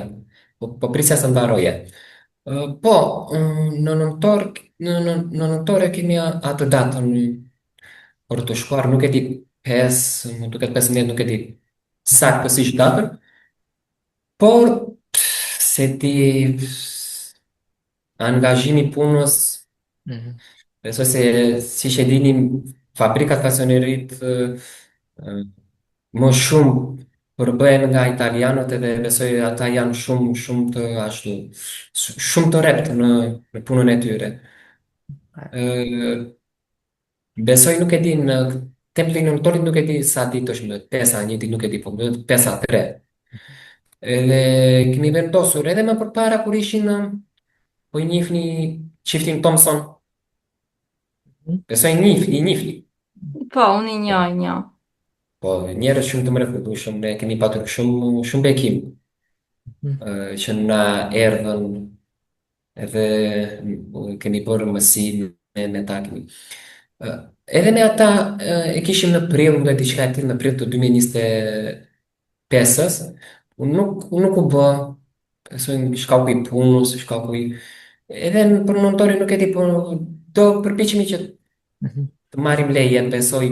Po prisja së mbaroje. Po, në nëntor e kemi atë datën për të shkuar, nuk e di 5, më duket 15, nuk e di saktësisht datën, por se ti angazhimi i punës, Mhm. besoj se si që dini, fabrikat fasionerit më shumë përbëhen nga italianët edhe besoj ata janë shumë shumë të ashtu, shumë të rept në punën e tyre. Ë, Besoj nuk e di në templin në torit nuk e di sa ditë është më pesa, një ditë nuk e di, po më pesa 3. Edhe kemi vendosur edhe më përpara kur ishin po i njihni çiftin Thompson, besoj i njihni. Po, unë i njoh. Po njerëz shumë të mrekullueshëm, ne kemi patur shumë shumë bekim Mhm. që na erdhën edhe kemi bërë mësim me ta kemi. Edhe me ata e kishim në prill nga diçka e tillë në prill të 2025-s. Unë nuk u bë, besoj në shkallku i punës, shkallku i... Edhe për nëntori nuk e di, po do përpiqemi që Mhm. të marrim leje, besoj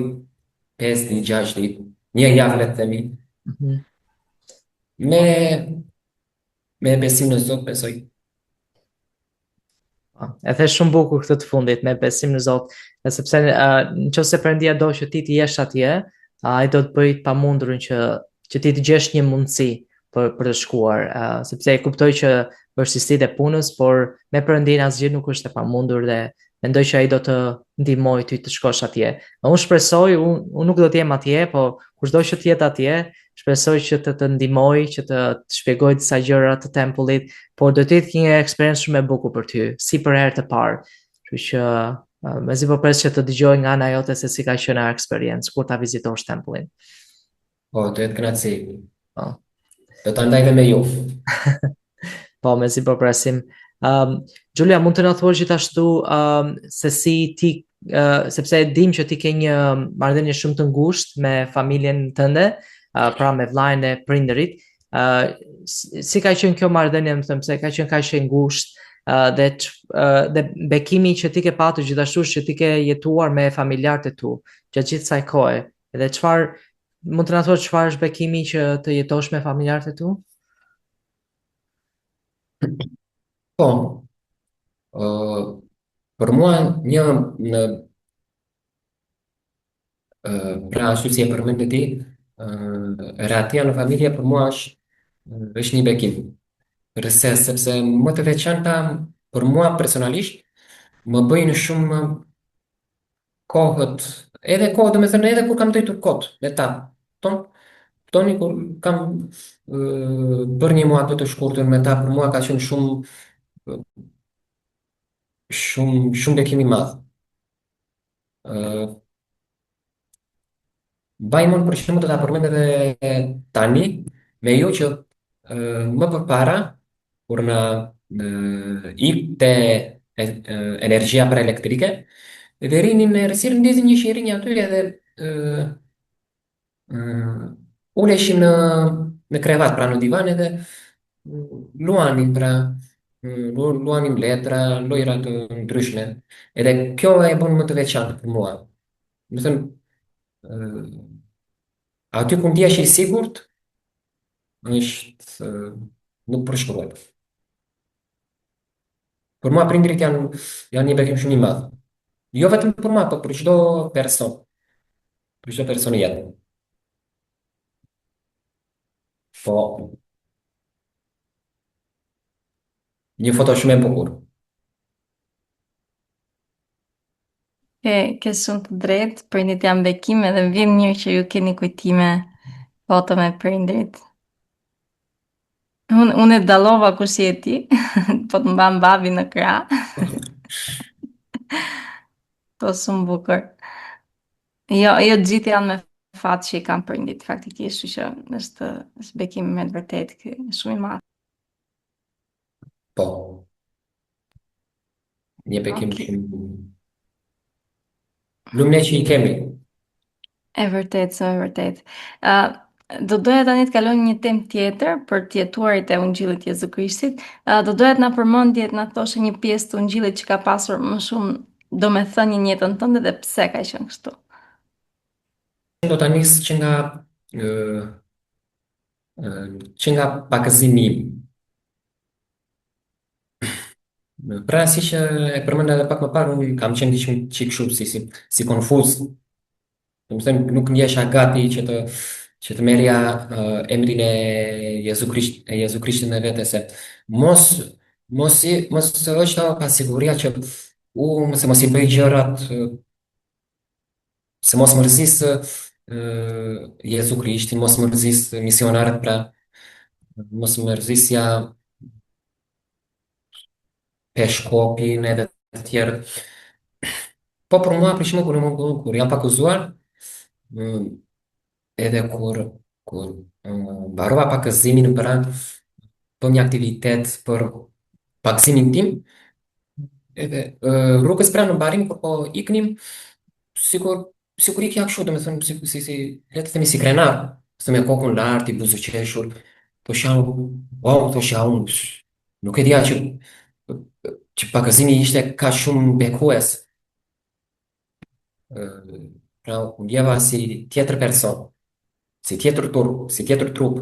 5 ditë, 6 ditë, një javë le të themi, Mhm. me me besim në Zot, besoj. Po, e the shumë bukur këtë të fundit me besim në Zot, dhe sepse nëse Perëndia do që ti të jesh atje, ai do të bëj të pamundurën që ti të gjesh një mundësi për të shkuar, sepse e kuptoj që vështirësitë e punës, por me Perëndin asgjë nuk është e pamundur dhe mendoj që ai do të ndihmoj ty të shkosh atje. Unë shpresoj, unë nuk do të jem atje, po kushdo që të jetë atje, shpresoj që të ndihmoj, që të shpjegoj disa gjëra të tempullit, por do të jetë një eksperiencë shumë e bukur për ty, si për herë të parë. Kështu që mezi po pres që të dëgjoj nga ana jote se si ka qenë ajo eksperiencë kur ta vizitosh tempullin. Po, do jetë kënaqësi. Po, Do ta ndaj dhe me ju. po mezi po presim. Giulia, mund të na thuash gjithashtu se si ti sepse dim që ti ke një marrëdhënie shumë të ngushtë me familjen tënde, pra me vllajën e prindërit. Si ka qenë kjo marrëdhënie, më thëmë, se ka qenë kaq e ngushtë dhe bekimi që ti ke patur gjithashtu që ti ke jetuar me familjarët e tu gjatë gjithë kësaj kohe. Edhe çfarë mund të na thosh çfarë është bekimi që të jetosh me familjarët e tu? Po, ë, për mua një në pra ashtu si e përmendë ti, rahatia në familje për mua është një bekim. Përse, sepse më të veçanta për mua personalisht më bëjnë shumë kohët, edhe kohët, do me thënë edhe kur kam dojtur kot me ta. Ton, toni kur kam bërë një muhabet të shkurtër me ta, për mua ka qenë shumë bekim i madh. Ë, Bajmon për shembull do ta përmend edhe tani me ju që më përpara kur ikte energjia për elektrike dhe rinin në rësirë ndezin një shirinj aty edhe uleshim në krevat pra në divan edhe luanim pra luanim letra, lojra të ndryshme edhe kjo e bën më të veçantë për mua. Do thënë aty ku ndjesh i sigurt është nuk përshkruhet. Për mua prindrit janë një bekim shumë i madh. Jo vetëm për mua, por për çdo person, për çdo person i jetën. Po, një foto shumë e bukur. Ke shumë të drejtë, prindit janë bekime dhe më vjen mirë që ju keni kujtime foto me prindrit. Unë e dallova kush je ti, po të mban babi në krah. Po shumë bukur. Jo të gjithë janë me fat që i kanë prindit faktikisht, kështu që është bekim me të vërtetë ky, shumë i madh. Po, një bekim Okej. shumë lumne që i kemi. E vërtet, e vërtet. Uh, Do doja tani të kaloj një temë tjetër për të jetuarit e Ungjillit Jezu Krishtit. Do doja të na përmendje të na thoshe një pjesë të Ungjillit që ka pasur më shumë domethënie në jetën tënde dhe pse ka qenë kështu. Do ta nis që nga pakëzimi im. Pra, si që e përmenda edhe pak më parë, unë kam qenë diçka çik kështu si konfuz. Do të thënë, nuk ndjesha gati që të merja emrin e Jezu Krishtit në vete se mos mos është pa siguria që se mos i bëj gjërat se mos mërzis Jezu Krishtin, mos mërzis misionarët, pra mos mërzisja peshkopin edhe të tjerët. Po për mua, për shembull, kur jam pak uzuar, mm, edhe kur mbarova pakëzimin për anë, për një aktivitet për pakëzimin tim, edhe rrugës pranë në mbarim, kur po iknim, sikur ikja kështu, domethënë le të themi si krenar, se me kokën lart, i buzuqeshur, thosha, wow, thosha unë, nuk e dija që pakëzimi ishte ka shumë bekues. Pra, u ndjeva si tjetër person, si tjetër trup.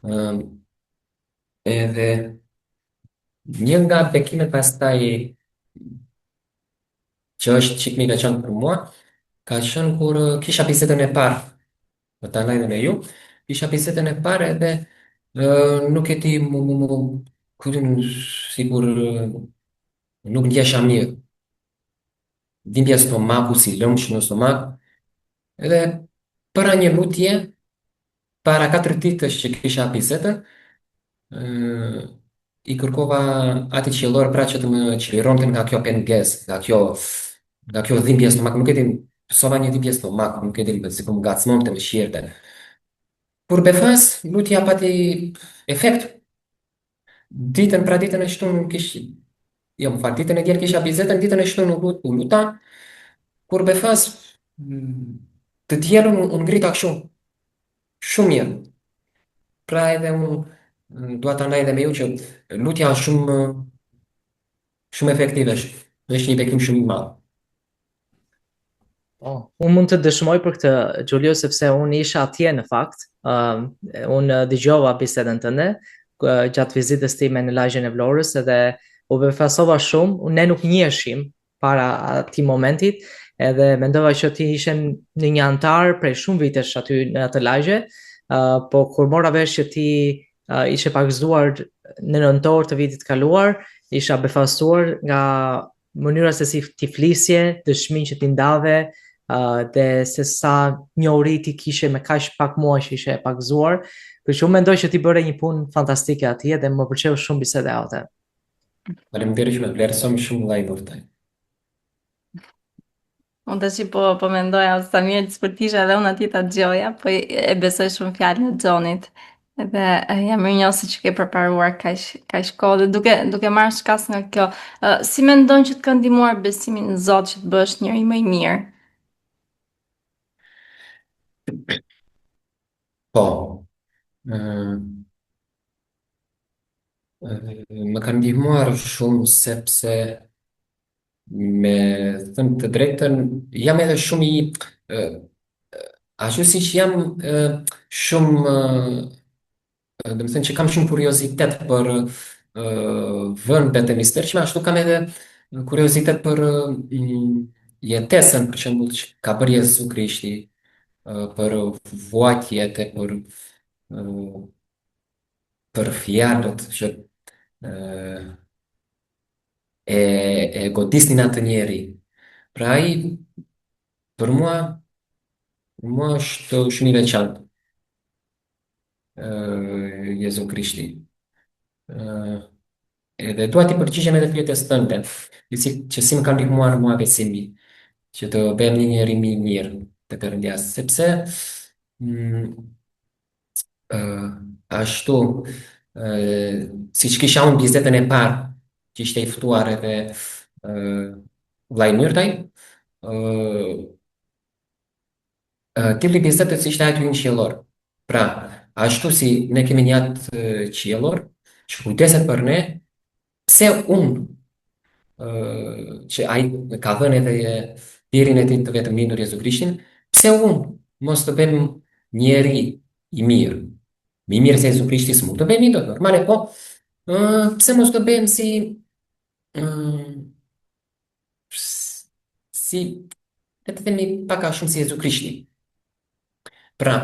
Ëm, Edhe një nga bekimet pastaj që është çik më i veçantë për mua, ka qenë kur kisha bisedën e parë, do ta ndaj me ju, kisha bisedën e parë edhe nuk e di sikur nuk ndjesha mirë. Dhimbje stomaku, si lëmsh në stomak, edhe bëra një lutje para 4 ditësh që kisha bisedën, ë, i kërkova Atit Qiellor pra që të më çlironte nga kjo pengesë, nga kjo dhimbje stomaku, nuk e di, sova një dhimbje stomaku, nuk e di, sikur më ngacmonte, më shirte. Kur befas, lutja pati efekt. Ditën e shtunë jo, më fal, ditën e djelë kisha bizetën, ditën e shtunë u luta, kur befas, të dielën unë ngrita kështu, shumë mirë. Pra edhe unë dua ta ndaj edhe me ju që lutja është shumë efektive, është një bekim shumë i madh. Po, unë mund të dëshmoj për këtë, Giulio, sepse unë isha atje në fakt. Unë dëgjova bisedën tënde gjatë vizitës time në lagjen e Vlorës edhe u befasova shumë. Ne nuk njiheshim para atij momentit, edhe mendova që ti ishe në një antar prej shumë vitesh aty në atë lagje, po kur mora vesh që ti ishe pakëzuar në nëntor të vitit kaluar, isha befastuar nga mënyra se si ti flisje, dëshminë që ti ndave, dhe se sa njohuri ti kishe me kaq pak muaj që ishe e pakëzuar. Kështu që unë mendoj që ti bëre një punë fantastike atje dhe më pëlqeu shumë biseda jote. Faleminderit që më vlerëson shumë vllai Nurtaj. Unë tash po mendoja sa mirë të spërtisha edhe unë aty ta dëgjoja, po e besoj shumë fjalën e Xhonit. Edhe jam mirënjohëse që ke përparuar kaq kohë dhe duke marrë shkas nga kjo. Si mendon që të ka ndihmuar besimi në Zot që të bësh njëri më i mirë? Po, më ka ndihmuar shumë sepse me thënë të drejtën, jam edhe shumë i ashtu si që jam shumë do të thënë që kam shumë kuriozitet për vëndet e mistershme, ashtu kam edhe kuriozitet për jetesën, për shembull, që ka bërë Jezu Krishti, për vuajtjet e për fjalët që e godisnin atë njeri. Pra ai për mua është shumë i veçantë Jezu Krishti. Edhe dua t'i përgjigjem edhe pyetjes tënde, që si më ka ndihmuar mua besimi, që të bëhem një njeri më i mirë të Perëndias, sepse ashtu siç kisha unë bizetën e parë, që ishte i ftuar edhe vllai Myrtaj, ti li bizetët si ishte aty në qiellor. Pra, ashtu si ne kemi një atë qiellor që kujdeset për ne, pse unë që ai ka dhënë edhe birin e tij të vetëm lindur Jezu Krishtin, pse unë mos të bëjmë njeri i mirë, më i mirë se Jezu Krishti s'mund të bëjmë i dot normale, po pse mos të bëjmë ë, si le të themi pak a shumë si Jezu Krishti. Pra,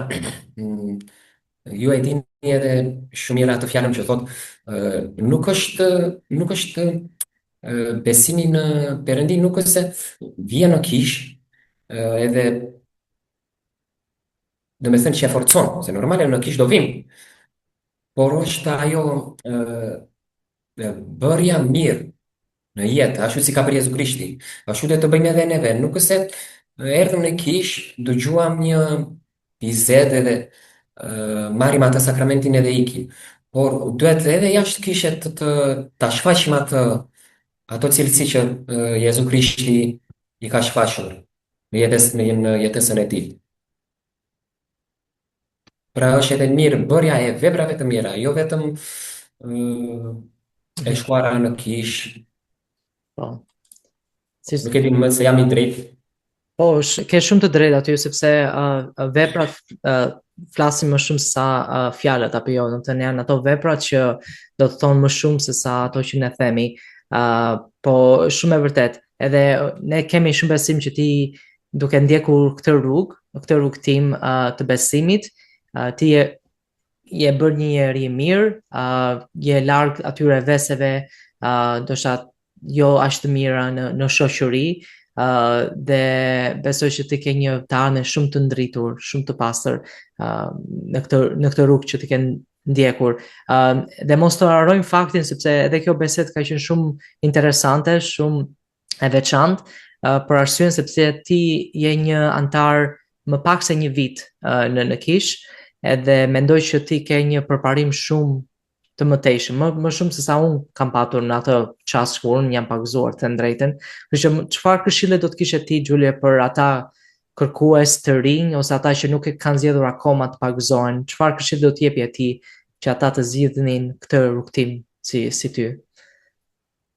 ju e dini edhe shumë mirë atë fjalën që thotë nuk është besimi në Perëndin nuk është se vjen në kish edhe do me thënë që e forcon, se normale në kish do vim, por është ajo bërja mirë në jetë, ashtu si ka bërë Jezu Krishti, ashtu dhe të bëjmë edhe neve, nuk është se erdhëm në kish, dëgjuam një bized edhe marrim atë sakramentin edhe ikim, por duhet edhe jashtë kishe ta shfaqim ato cilësi që Jezu Krishti i ka shfaqur në jetesën e tij. Pra është edhe mirë bërja e veprave të mira, jo vetëm e shkuara në kish, Po. Si, nuk e di më se jam i drejtë. po, ke shumë të drejtë aty, sepse veprat flasin më shumë se sa fjalët, apo jo, do të thënë janë ato veprat që do të thonë më shumë se sa ato që ne themi. Po shumë e vërtet. Edhe ne kemi shumë besim që ti duke ndjekur këtë rrugë tim të besimit, ti je bërë një njeri i mirë, je larg atyre veseve, ndoshta jo aq të mira në shoqëri, dhe besoj që ti ke një të ardhmen shumë të ndritur, shumë të pastër në këtë rrugë që ti ke ndjekur. Dhe mos të harrojmë faktin sepse edhe kjo bisedë ka qenë shumë interesante, shumë e veçantë, për arsyeën sepse ti je një antar më pak se një vit në kish, edhe mendoj që ti ke një përparim shumë të mëtejshëm, më shumë se sa unë kam patur në atë çast kur unë jam paguzuar të drejtën. Kështu që çfarë këshille do të kishe ti, Gjulje, për ata kërkues të rinj ose ata që nuk e kanë zgjedhur akoma të paguzohen? Çfarë këshille do të jepje ti që ata të zgjidhnin këtë rrugtim si ty?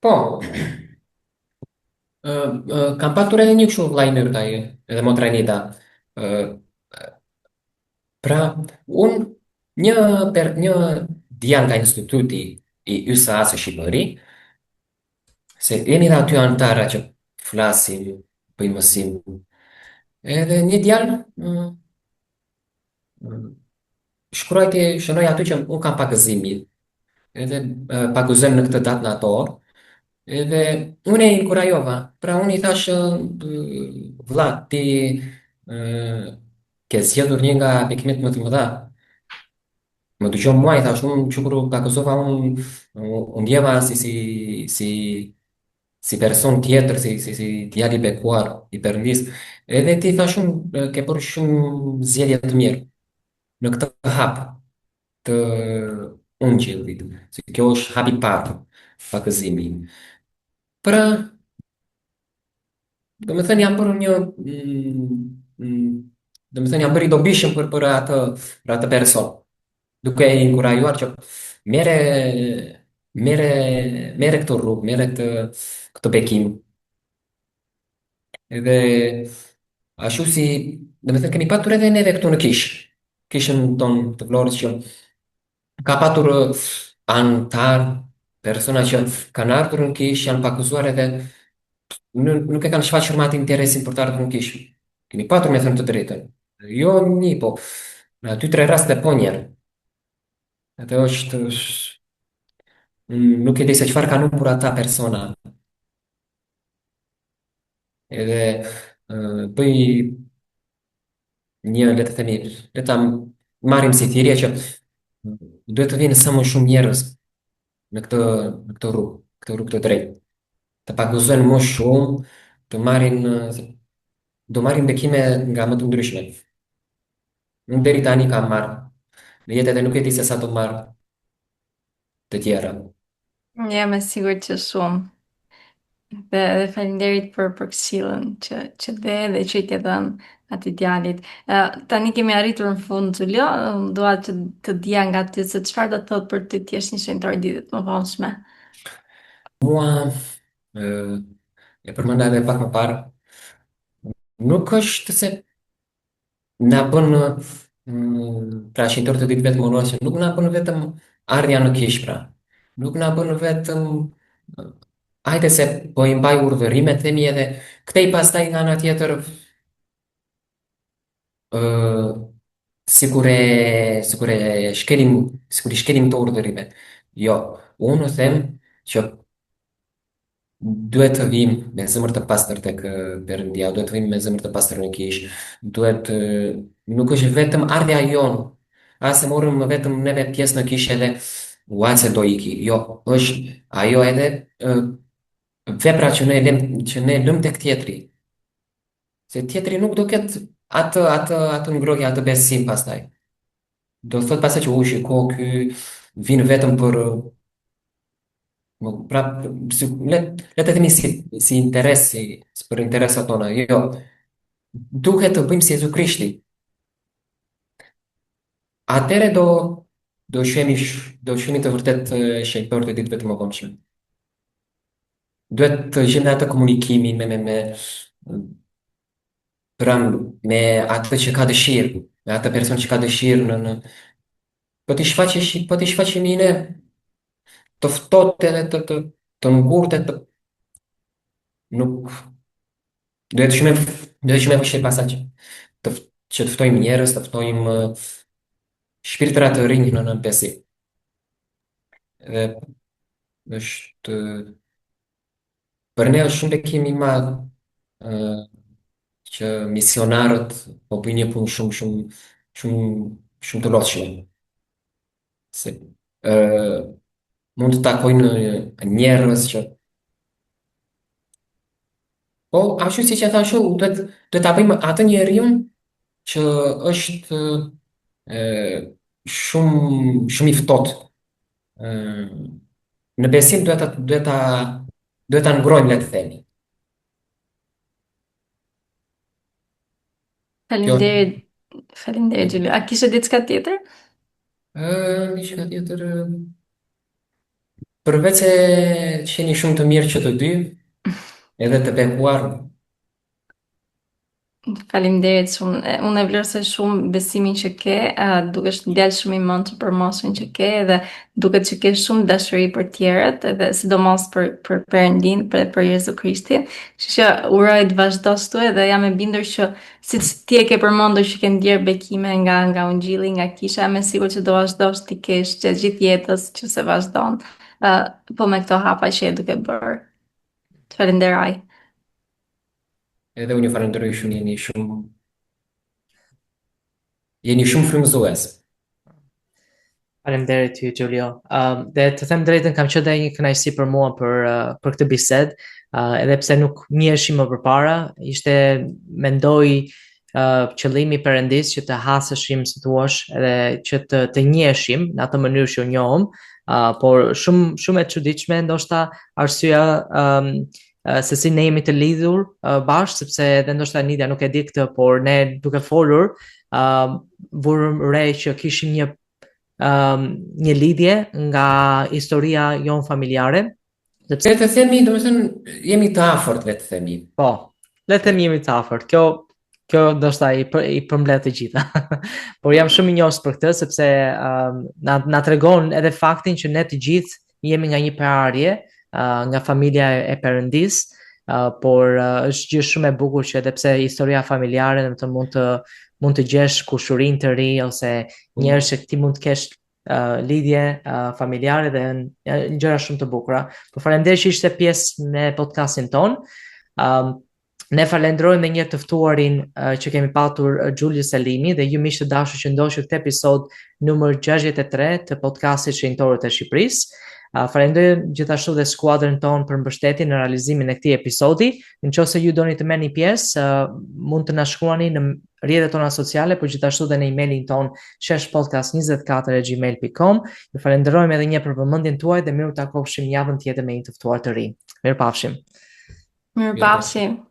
Po, kam patur edhe një kështu vllai ndërtaj, edhe motra Nida. Ë, pra, unë një djalë nga instituti i YSA së Shqipëri, se jeni dhe aty antara që flasim, bëjmë mësim, edhe një djalë shkruajti, shënoi aty që unë kam pagëzimin, edhe paguzojmë në këtë datë në ato orë, edhe unë e inkurajova, pra unë i thash, vlla, ti ke zgjedhur një nga bekimet më të mëdha. Më dëgjon mua, i thash, unë që kur paguzova, unë ndjeva si person tjetër, si djalë i bekuar, i Perëndis. Edhe ti thash, unë ke bërë shumë zgjedhje të mirë në këtë hap të ungjillit, se kjo është hapi i parë, pagëzimi. Pra, do me thënë jam bërë do me thënë jam bërë i dobishëm për atë person, duke i inkurajuar që mere, mere këtë rrugë, mere këtë bekim. Edhe ashtu si, do me thënë kemi patur edhe neve këtu në kishën tonë të Vlorës që ka patur antar, persona që kanë ardhur në kishë, janë paguzuar edhe nuk e kanë shfaqur më atë interesin për të ardhur në kishë. Keni patur me thënë të drejtën. Jo një, po në aty 3 raste po njerë. Atë nuk e di se çfarë kanë për ata persona. Edhe bëj një, le të themi, le ta marrim si thirrje që duhet të vinë sa më shumë njerëz në këtë rrugë të drejtë. Të paguzojnë më shumë, të marrin, do marrin bekime nga më të ndryshme. Unë deri tani kam marrë në jetë edhe nuk e di se sa do marr të tjera. Jam e sigurt që shumë. Dhe faleminderit për këshillën që dhe që i ke dhënë. atij djalit. Tani kemi arritur në fund, Xulio, dua të dija nga ty se çfarë do të thotë për ty të jesh një shenjtor i ditët më vonshme. Mua, ë, e përmenda edhe pak më parë, nuk është se na bën pra shenjtor të ditëve të mënuese, nuk na bën vetëm ardha në kish pra. Nuk na bën vetëm hajde se po i mbaj urdhërimet, themi edhe kthej pastaj nga ana tjetër ë sikur i shkelim të urdhërimet. Jo, unë them që duhet të vim me zemër të pastër tek Perëndia, duhet të vim me zemër të pastër në kish, nuk është vetëm ardha jon, as e morëm vetëm neve pjesë në kish edhe ua se do iki. Jo, është ajo edhe vepra që ne lëm tek tjetri. Se tjetri nuk do ketë atë ngrohje, atë besim pastaj. Do thot pastaj që u shiko ky vin vetëm për pra, le të themi si interes, për interesat tona. Jo, duhet të bëjmë si Jezu Krishti. Atëre do shihemi të vërtet shenjtor të ditëve të mëvonshme. Duhet të gjejmë atë komunikimin me atë që ka dëshirë, me atë person që ka dëshirë në po t'i shfaqemi ne të ftohtë edhe të ngurtë nuk duhet të shumë vështirë pasaj që të ftojmë njerëz, të ftojmë shpirtëra të rinj në besim. Dhe është për ne është shumë bekim i madh që misionarët po bëjnë një punë shumë të lodhshme. Se mund të takojnë njerëz që po ashtu siç e thashë, duhet ta bëjmë atë njeriu që është shumë i ftohtë. Në besim duhet ta ngrojmë, le të themi. Faleminderit, Gjulio. A kishe diçka tjetër? Diçka tjetër përveç se qeni shumë të mirë që të dy, edhe të bekuar. Faleminderit shumë. Unë e vlerësoj shumë besimin që ke, dukesh djalë shumë i mençur për moshën që ke dhe duket që ke shumë dashuri për tjerët, edhe sidomos për Perëndin, për Jezu Krishtin. Kështu që uroj të vazhdosh këtu edhe jam e bindur që siç ti e ke përmendur që ke ndier bekime nga Ungjilli, nga kisha, me sigurt që do vazhdosh ti kesh gjatë gjithë jetës që se vazhdon. Po me këto hapa që e duke bërë. Të falenderoj. Edhe unë ju falenderoj shumë, jeni shumë frymëzues. Faleminderit ty, Gjulio. Dhe të them drejtën, kam qenë dhe një kënaqësi për mua për këtë bisedë, edhe pse nuk njiheshim më përpara, mendoj qëllimi i Perëndis që të haseshim, si thua, edhe që të njiheshim në atë mënyrë që u njohëm, por shumë e çuditshme ndoshta arsyeja se si ne jemi të lidhur bashkë, sepse edhe ndoshta Nidia nuk e di këtë, por ne duke folur vurëm re që kishim një lidhje nga historia jon familjare. Sepse le të themi, domethënë jemi të afërt, le të themi. Po, le të themi jemi të afërt. Kjo ndoshta i përmbledh të gjitha. Por jam shumë i njohës për këtë, sepse na tregon edhe faktin që ne të gjithë jemi nga një prarje, nga familja e Perëndis, por është gjë shumë e bukur që edhe pse historia familjare mund të gjesh kushurinë të ri ose njerëz që ti mund të kesh lidhje familjare dhe gjëra shumë të bukura. Po faleminderit që ishte pjesë në podcastin ton. Ne falenderojmë edhe një të ftuarin që kemi patur, Xhulio Selimi, dhe ju miq të dashur që ndoqët këtë episod numër 63 të podcastit Shenjtorët e Shqipërisë. Falenderoj gjithashtu dhe skuadrën tonë për mbështetjen në realizimin e këtij episodi. Nëse ju doni të merrni pjesë, mund të na shkruani në rrjetet tona sociale, por gjithashtu dhe në emailin ton sheshpodcast24@gmail.com. Ju falenderojmë edhe një për vëmendjen tuaj dhe miru takofshim javën tjetër me një të ftuar të ri. Mirupafshim. Mirupafshim.